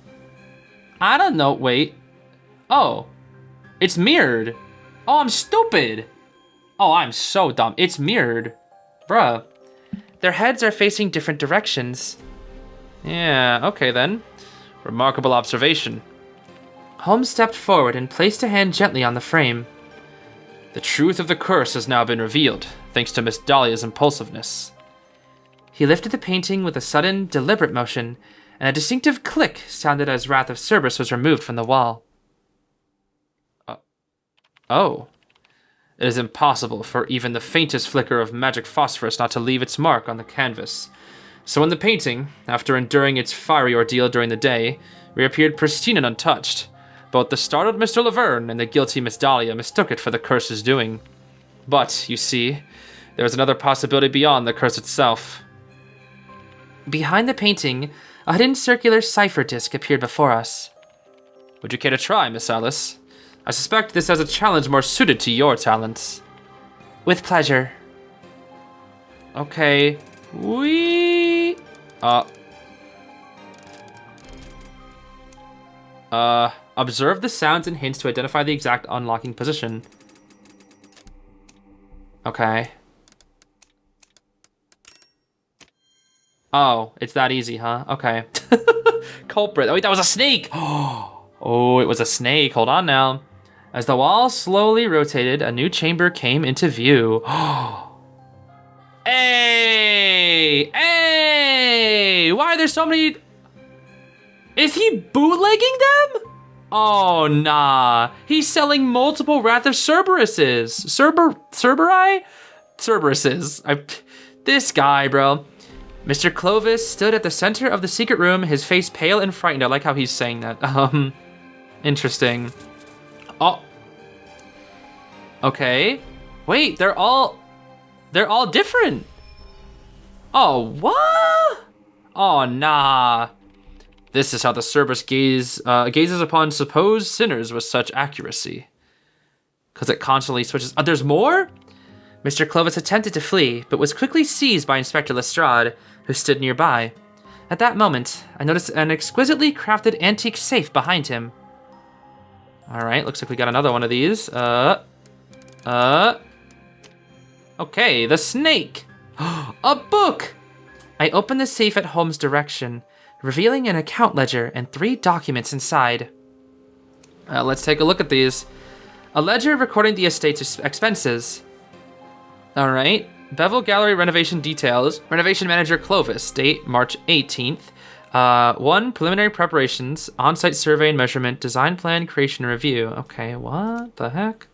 I don't know. Wait. Oh. It's mirrored. Oh, I'm stupid. Oh, I'm so dumb. It's mirrored. Bruh. Their heads are facing different directions. Yeah, okay then. Remarkable observation. Holmes stepped forward and placed a hand gently on the frame. The truth of the curse has now been revealed, thanks to Miss Dahlia's impulsiveness. He lifted the painting with a sudden, deliberate motion, and a distinctive click sounded as Wrath of Cerberus was removed from the wall. Oh. It is impossible for even the faintest flicker of magic phosphorus not to leave its mark on the canvas. So when the painting, after enduring its fiery ordeal during the day, reappeared pristine and untouched, both the startled Mr. Laverne and the guilty Miss Dahlia mistook it for the curse's doing. But, you see, there was another possibility beyond the curse itself. Behind the painting, a hidden circular cipher disc appeared before us. Would you care to try, Miss Alice? I suspect this has a challenge more suited to your talents. With pleasure. Okay. Observe the sounds and hints to identify the exact unlocking position. Okay. Oh, it's that easy, huh? Okay. Culprit. Oh, wait, that was a snake! Oh, it was a snake. Hold on now. As the wall slowly rotated, a new chamber came into view. Hey! Hey! Why are there so many... Is he bootlegging them? Oh, nah. He's selling multiple Wrath of Cerberuses. Cerberuses. This guy, bro. Mr. Clovis stood at the center of the secret room, his face pale and frightened. I like how he's saying that. Interesting. Oh. Okay. Wait, they're all different. Oh, what? Oh, nah. This is how the Cerberus gazes upon supposed sinners with such accuracy. Because it constantly switches. There's more? Mr. Clovis attempted to flee, but was quickly seized by Inspector Lestrade, who stood nearby. At that moment, I noticed an exquisitely crafted antique safe behind him. Alright, looks like we got another one of these. Okay, the snake! A book! I opened the safe at Holmes' direction, revealing an account ledger and 3 documents inside. Let's take a look at these. A ledger recording the estate's expenses. Alright. Bevel Gallery renovation details. Renovation manager Clovis. Date March 18th. 1. Preliminary preparations. On-site survey and measurement. Design plan creation review. Okay, what the heck?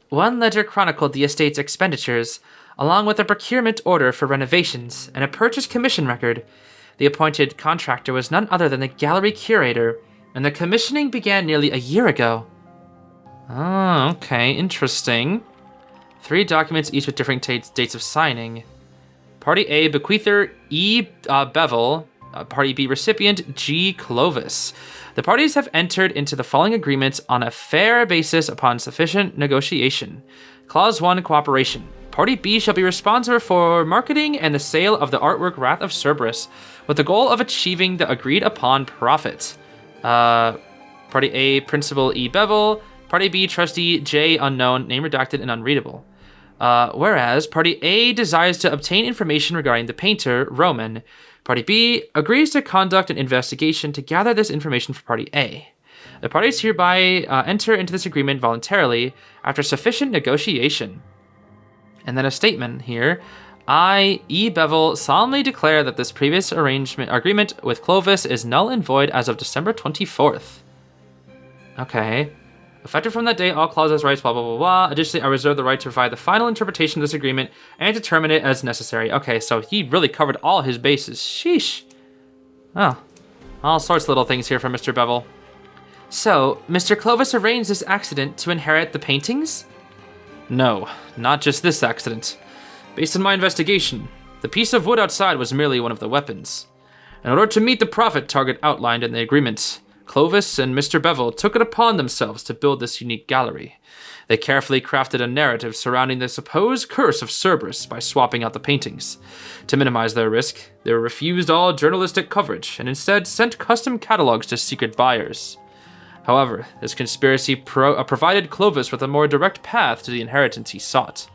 1 ledger chronicled the estate's expenditures, along with a procurement order for renovations and a purchase commission record. The appointed contractor was none other than the gallery curator, and the commissioning began nearly a year ago. Oh, okay, interesting. 3 documents, each with different dates of signing. Party A, bequeather E. Bevel. Party B, recipient G. Clovis. The parties have entered into the following agreements on a fair basis upon sufficient negotiation. Clause 1, cooperation. Party B shall be responsible for marketing and the sale of the artwork Wrath of Cerberus, with the goal of achieving the agreed upon profit. Party A, Principal E. Bevel. Party B, Trustee J. Unknown, name redacted and unreadable. Whereas Party A desires to obtain information regarding the painter, Roman. Party B agrees to conduct an investigation to gather this information for Party A. The parties hereby enter into this agreement voluntarily after sufficient negotiation. And then a statement here. I, E. Bevel, solemnly declare that this previous agreement with Clovis is null and void as of December 24th. Okay. Effective from that day, all clauses, rights, blah, blah, blah, blah. Additionally, I reserve the right to provide the final interpretation of this agreement and to terminate it as necessary. Okay, so he really covered all his bases. Sheesh. Oh, all sorts of little things here from Mr. Bevel. So, Mr. Clovis arranged this accident to inherit the paintings? No, not just this accident. Based on my investigation, the piece of wood outside was merely one of the weapons. In order to meet the profit target outlined in the agreement, Clovis and Mr. Bevel took it upon themselves to build this unique gallery. They carefully crafted a narrative surrounding the supposed curse of Cerberus by swapping out the paintings. To minimize their risk, they refused all journalistic coverage and instead sent custom catalogs to secret buyers. However, this conspiracy provided Clovis with a more direct path to the inheritance he sought,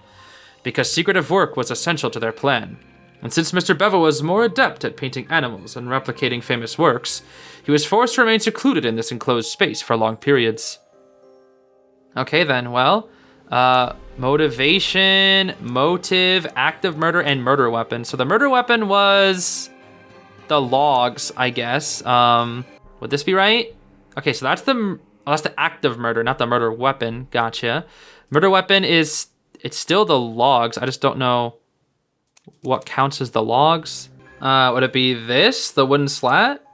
because secretive work was essential to their plan. And since Mr. Bevel was more adept at painting animals and replicating famous works, he was forced to remain secluded in this enclosed space for long periods. Okay then, well, motivation, motive, act of murder, and murder weapon. So the murder weapon was the logs, I guess. Would this be right? Okay, so that's the act of murder, not the murder weapon. Gotcha. Murder weapon it's still the logs. I just don't know what counts as the logs. Would it be this, the wooden slat?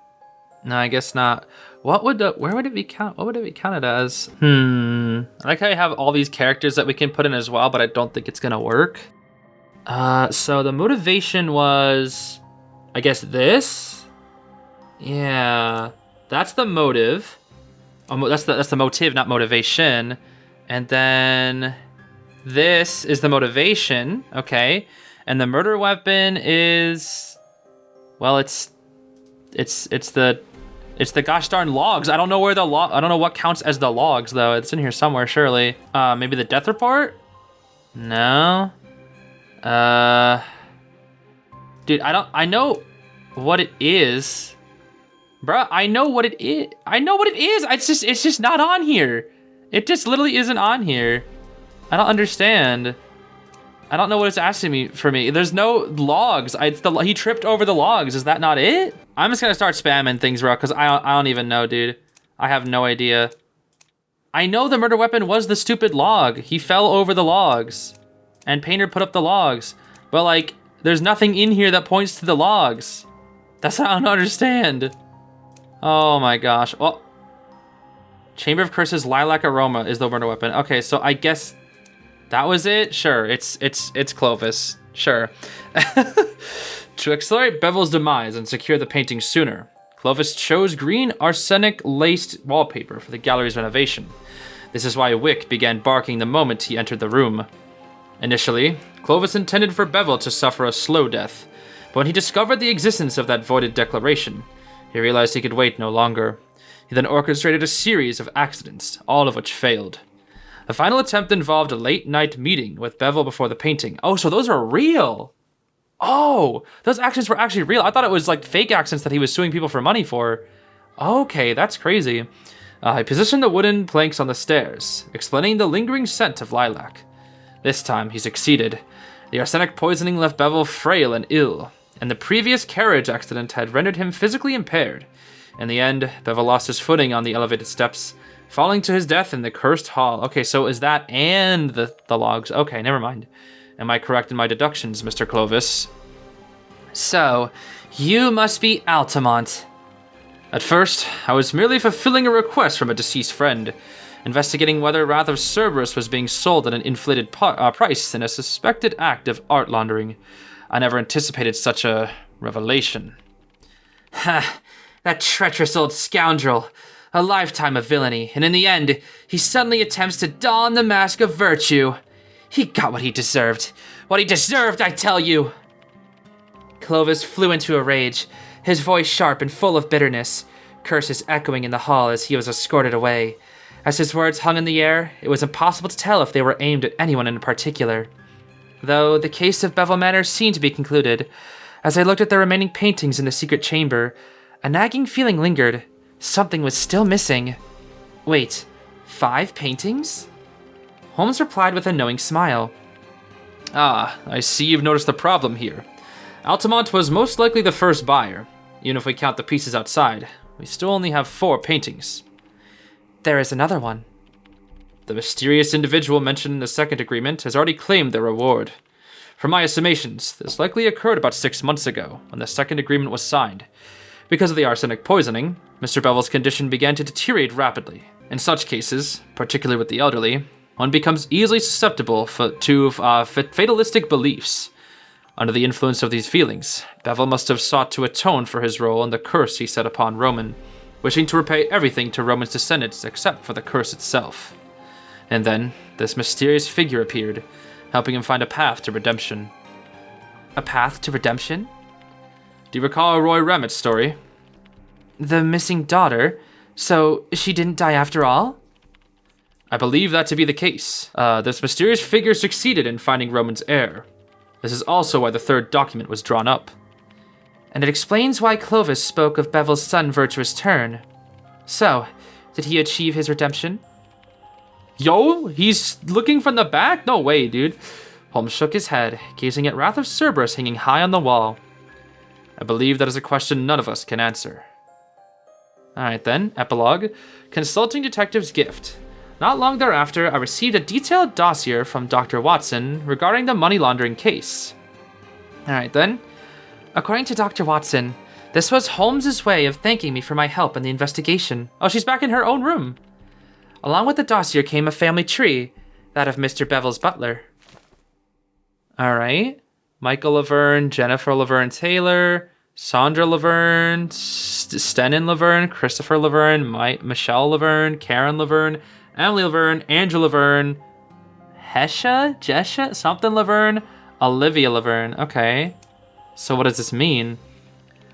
No, I guess not. Where would it be counted as? I like how you have all these characters that we can put in as well, but I don't think it's gonna work. So the motivation was, I guess this? Yeah, that's the motive. That's the motive, not motivation. And then this is the motivation, okay? And the murder weapon is, well, it's the gosh darn logs. I don't know where I don't know what counts as the logs though. It's in here somewhere, surely. Maybe the death report? No. Dude, I know what it is. Bruh, I know what it is. It's just not on here. It just literally isn't on here. I don't understand. I don't know what it's asking me for me. There's no logs. He tripped over the logs. Is that not it? I'm just gonna start spamming things, bro, because I don't even know, dude. I have no idea. I know the murder weapon was the stupid log. He fell over the logs. And Painter put up the logs. But, like, there's nothing in here that points to the logs. That's what I don't understand. Oh my gosh. Oh. Chamber of Curses Lilac Aroma is the murder weapon. Okay, so I guess that was it? Sure, it's Clovis. Sure. To accelerate Bevel's demise and secure the painting sooner, Clovis chose green arsenic-laced wallpaper for the gallery's renovation. This is why Wick began barking the moment he entered the room. Initially, Clovis intended for Bevel to suffer a slow death, but when he discovered the existence of that voided declaration, he realized he could wait no longer. He then orchestrated a series of accidents, all of which failed. The final attempt involved a late-night meeting with Bevel before the painting. Oh, so those are real! Oh, those accidents were actually real. I thought it was like fake accidents that he was suing people for money for. Okay, that's crazy. He positioned the wooden planks on the stairs, explaining the lingering scent of lilac. This time, he succeeded. The arsenic poisoning left Bevel frail and ill, and the previous carriage accident had rendered him physically impaired. In the end, Bevel lost his footing on the elevated steps, falling to his death in the cursed hall. Okay, so is that and the logs? Okay, never mind. Am I correct in my deductions, Mr. Clovis? So, you must be Altamont. At first, I was merely fulfilling a request from a deceased friend, investigating whether Wrath of Cerberus was being sold at an inflated price in a suspected act of art laundering. I never anticipated such a revelation. Ha! That treacherous old scoundrel. A lifetime of villainy, and in the end, he suddenly attempts to don the mask of virtue. He got what he deserved. What he deserved, I tell you! Clovis flew into a rage, his voice sharp and full of bitterness, curses echoing in the hall as he was escorted away. As his words hung in the air, it was impossible to tell if they were aimed at anyone in particular. Though the case of Bevel Manor seemed to be concluded, as I looked at the remaining paintings in the secret chamber, a nagging feeling lingered. Something was still missing. Wait, 5 paintings? Holmes replied with a knowing smile. Ah, I see you've noticed the problem here. Altamont was most likely the first buyer. Even if we count the pieces outside, we still only have 4 paintings. There is another one. The mysterious individual mentioned in the second agreement has already claimed their reward. From my estimations, this likely occurred about 6 months ago, when the second agreement was signed. Because of the arsenic poisoning, Mr. Bevel's condition began to deteriorate rapidly. In such cases, particularly with the elderly, one becomes easily susceptible to fatalistic beliefs. Under the influence of these feelings, Bevel must have sought to atone for his role in the curse he set upon Roman, wishing to repay everything to Roman's descendants except for the curse itself. And then, this mysterious figure appeared, helping him find a path to redemption. A path to redemption? Do you recall Roy Rammett's story? The missing daughter? So, she didn't die after all? I believe that to be the case. This mysterious figure succeeded in finding Roman's heir. This is also why the third document was drawn up. And it explains why Clovis spoke of Bevel's son Virtuous Turn. So, did he achieve his redemption? Yo, he's looking from the back? No way, dude. Holmes shook his head, gazing at Wrath of Cerberus hanging high on the wall. I believe that is a question none of us can answer. Alright then, Epilogue. Consulting Detective's Gift. Not long thereafter, I received a detailed dossier from Dr. Watson regarding the money laundering case. Alright then. According to Dr. Watson, this was Holmes's way of thanking me for my help in the investigation. Oh, she's back in her own room. Along with the dossier came a family tree, that of Mr. Bevel's butler. Alright. Michael Laverne, Jennifer Laverne Taylor, Sandra Laverne, Stenon Laverne, Christopher Laverne, Michelle Laverne, Karen Laverne, Emily Laverne, Angela Laverne, Jesha, something Laverne, Olivia Laverne. Okay. So what does this mean?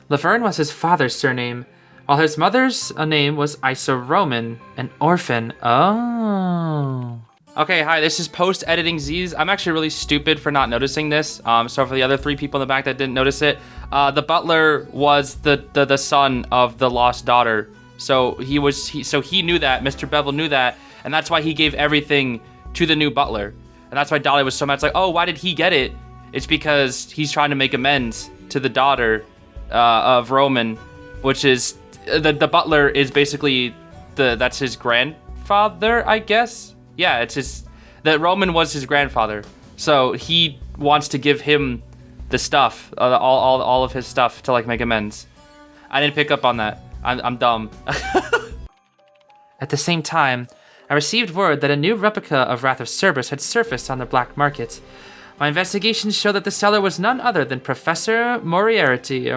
Laverne was his father's surname, while his mother's name was Isa Roman, an orphan. Oh. Okay, hi, this is post-editing Zeez. I'm actually really stupid for not noticing this. So for the other 3 people in the back that didn't notice it, the butler was the son of the lost daughter. So he knew that, Mr. Bevel knew that, and that's why he gave everything to the new butler. And that's why Dolly was so mad. It's like, oh, why did he get it? It's because he's trying to make amends to the daughter of Roman which is the butler is basically that's his grandfather, I guess. Yeah, it's his. The Roman was his grandfather, so he wants to give him the stuff, all of his stuff to like make amends. I didn't pick up on that. I'm dumb. At the same time, I received word that a new replica of Wrath of Cerberus had surfaced on the black market. My investigations show that the seller was none other than Professor Moriarty.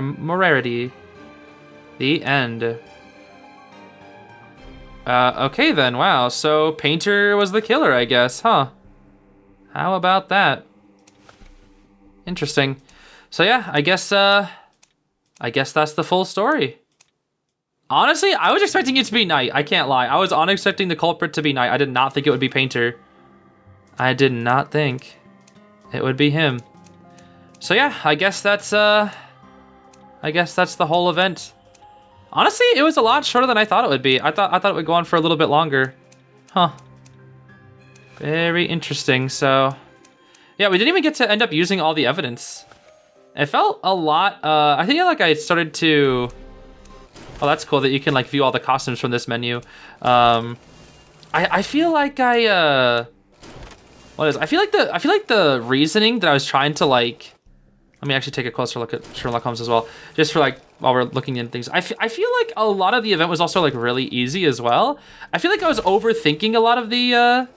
The end. Okay then, wow. So Painter was the killer, I guess, huh? How about that? Interesting. So yeah, I guess that's the full story. Honestly, I was expecting it to be Knight. I can't lie. I was unexpecting the culprit to be Knight. I did not think it would be Painter. I did not think it would be him. So yeah, I guess that's the whole event. Honestly, it was a lot shorter than I thought it would be. I thought it would go on for a little bit longer. Huh. Very interesting. So yeah, we didn't even get to end up using all the evidence. It felt a lot. I think I started to. Oh, that's cool that you can like view all the costumes from this menu. I feel like I feel like the reasoning that I was trying to like. Let me actually take a closer look at Sherlock Holmes as well, just for like while we're looking into things. I feel like a lot of the event was also like really easy as well. I feel like I was overthinking a lot of the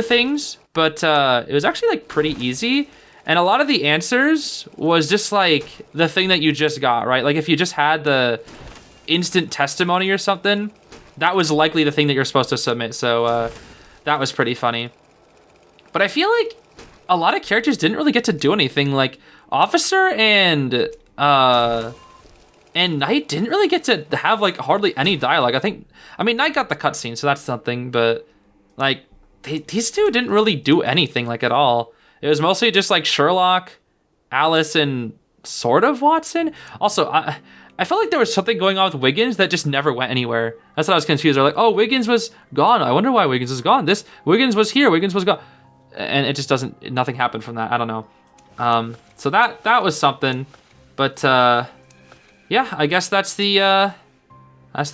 things, but it was actually like pretty easy. And a lot of the answers was just like the thing that you just got, right? Like if you just had the instant testimony or something, that was likely the thing that you're supposed to submit. So that was pretty funny. But I feel like a lot of characters didn't really get to do anything. Like Officer and Knight didn't really get to have like hardly any dialogue. I mean, Knight got the cutscene, so that's something, but like these two didn't really do anything like at all. It was mostly just like Sherlock, Alice, and sort of Watson. Also, I felt like there was something going on with Wiggins that just never went anywhere. That's what I was confused. They're like, oh, Wiggins was gone. I wonder why Wiggins is gone. This Wiggins was here. Wiggins was gone. And it just nothing happened from that. I don't know. So that was something. But yeah, I guess that's the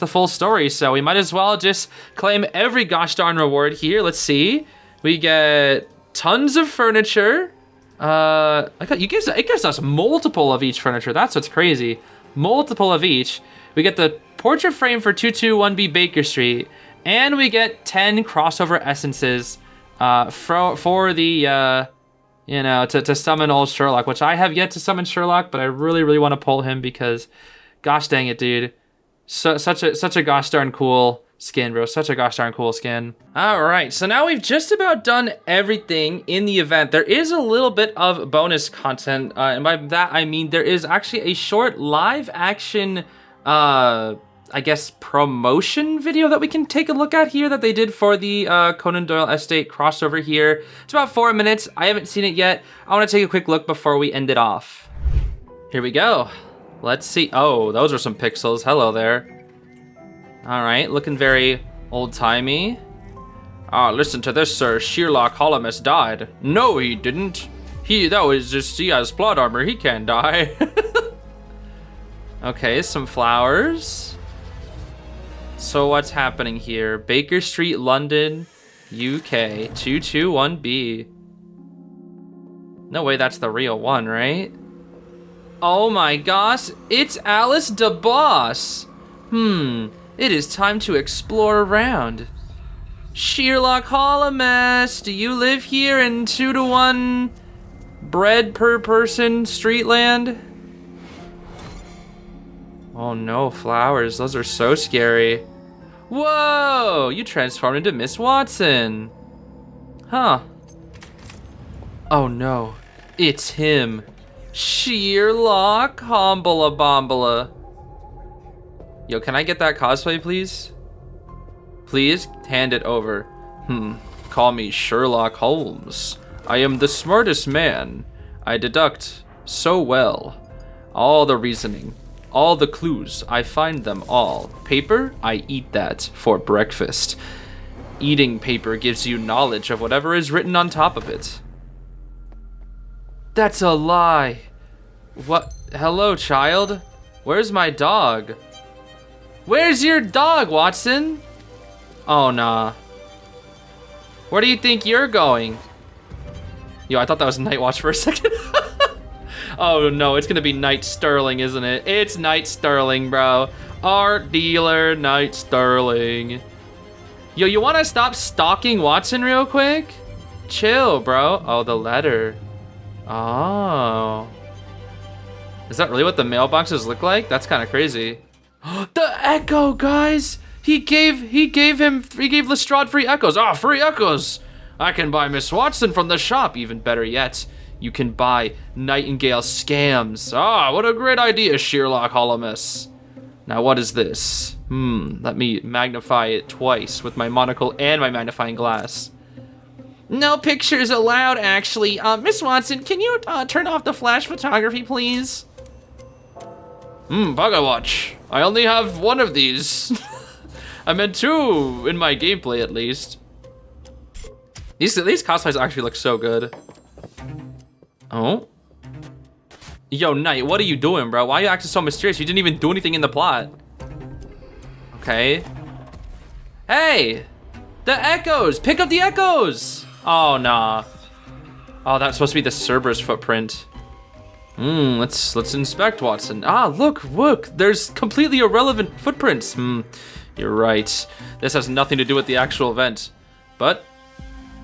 full story. So we might as well just claim every gosh darn reward here. Let's see. We get tons of furniture. It gives us multiple of each furniture. That's what's crazy. Multiple of each. We get the portrait frame for 221B Baker Street, and we get 10 crossover essences for the to summon old Sherlock, which I have yet to summon Sherlock, but I really want to pull him because gosh dang it, dude. Such a gosh darn cool skin, bro. Such a gosh darn cool skin. All right, so now we've just about done everything in the event. There is a little bit of bonus content, and by that I mean there is actually a short live action, I guess, promotion video that we can take a look at here that they did for the Conan Doyle Estate crossover here. It's about 4 minutes. I haven't seen it yet. I want to take a quick look before we end it off. Here we go. Let's see. Oh, those are some pixels. Hello there. All right, looking very old-timey. Listen to this, sir. Sherlock Holmes died. No, he didn't. That was just, he has plot armor. He can't die. Okay, some flowers. So what's happening here? Baker Street, London, UK, 221B. No way that's the real one, right? Oh my gosh, it's Alice DeBoss. It is time to explore around. Sherlock Holmes, do you live here in 2-to-1 bread per person street land? Oh no, flowers, those are so scary. Whoa, you transformed into Miss Watson. Huh. Oh no, it's him. Sherlock Hombala Bombala. Yo, can I get that cosplay, please? Please hand it over. Call me Sherlock Holmes. I am the smartest man. I deduct so well. All the reasoning, all the clues, I find them all. Paper, I eat that for breakfast. Eating paper gives you knowledge of whatever is written on top of it. That's a lie. What? Hello, child. Where's my dog? Where's your dog, Watson? Oh, nah. Where do you think you're going? Yo, I thought that was Night Watch for a second. Oh no, it's gonna be Knight Sterling, isn't it? It's Knight Sterling, bro. Art dealer, Knight Sterling. Yo, you wanna stop stalking Watson real quick? Chill, bro. Oh, the letter. Oh. Is that really what the mailboxes look like? That's kind of crazy. The Echo, guys! He gave Lestrade free echoes. Ah, free echoes! I can buy Miss Watson from the shop. Even better yet, you can buy Nightingale scams. Ah, what a great idea, Sherlock Holmes. Now, what is this? Let me magnify it twice with my monocle and my magnifying glass. No pictures allowed, actually. Miss Watson, can you turn off the flash photography, please? Bugger watch. I only have one of these. I meant two in my gameplay, at least. These cosplays actually look so good. Oh? Yo, Knight, what are you doing, bro? Why are you acting so mysterious? You didn't even do anything in the plot. Okay. Hey! The echoes! Pick up the echoes! Oh, nah. Oh, that's supposed to be the Cerberus footprint. Let's inspect, Watson. Ah, look, there's completely irrelevant footprints. You're right. This has nothing to do with the actual event, but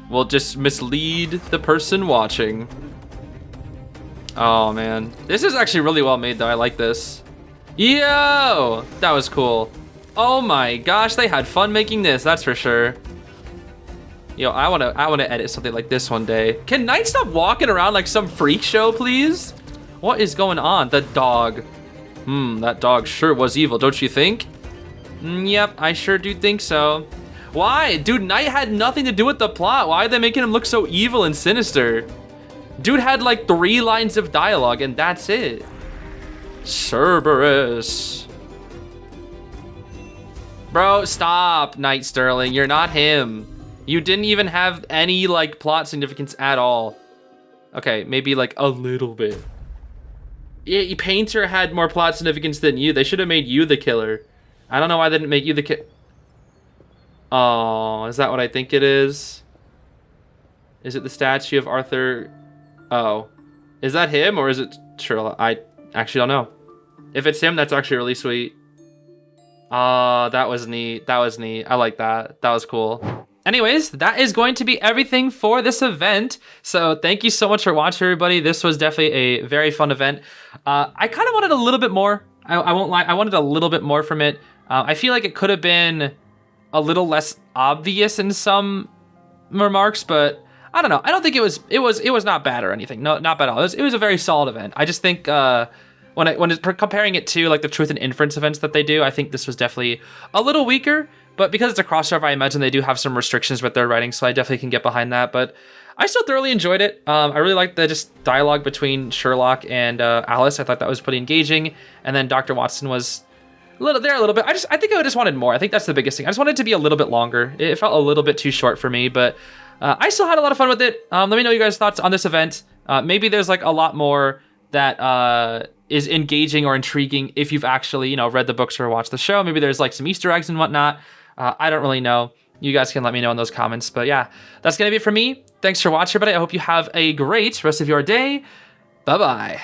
we'll just mislead the person watching. Oh man, this is actually really well made though. I like this. Yo, that was cool. Oh my gosh, they had fun making this, that's for sure. Yo, I wanna edit something like this one day. Can Knight stop walking around like some freak show, please? What is going on? The dog. That dog sure was evil, don't you think? Yep, I sure do think so. Why? Dude, Knight had nothing to do with the plot. Why are they making him look so evil and sinister? Dude had like 3 lines of dialogue and that's it. Cerberus. Bro, stop, Knight Sterling. You're not him. You didn't even have any like plot significance at all. Okay, maybe like a little bit. Yeah, Painter had more plot significance than you. They should have made you the killer. I don't know why they didn't make you the killer. Oh, is that what I think it is? Is it the statue of Arthur? Oh, is that him or is it Sherlock? I actually don't know. If it's him, that's actually really sweet. That was neat. That was neat. I like that. That was cool. Anyways, that is going to be everything for this event. So thank you so much for watching, everybody. This was definitely a very fun event. I kind of wanted a little bit more. I won't lie. I wanted a little bit more from it. I feel like it could have been a little less obvious in some remarks, but I don't know. I don't think it was not bad or anything. No, not bad at all. It was a very solid event. I just think when comparing it to like the truth and inference events that they do, I think this was definitely a little weaker. But because it's a crossover, I imagine they do have some restrictions with their writing, so I definitely can get behind that. But I still thoroughly enjoyed it. I really liked the just dialogue between Sherlock and Alice. I thought that was pretty engaging. And then Dr. Watson was a little bit. I think I just wanted more. I think that's the biggest thing. I just wanted it to be a little bit longer. It felt a little bit too short for me, but I still had a lot of fun with it. Let me know your guys' thoughts on this event. Maybe there's like a lot more that is engaging or intriguing if you've actually, read the books or watched the show. Maybe there's like some Easter eggs and whatnot. I don't really know. You guys can let me know in those comments. But yeah, that's going to be it for me. Thanks for watching, everybody. I hope you have a great rest of your day. Bye-bye.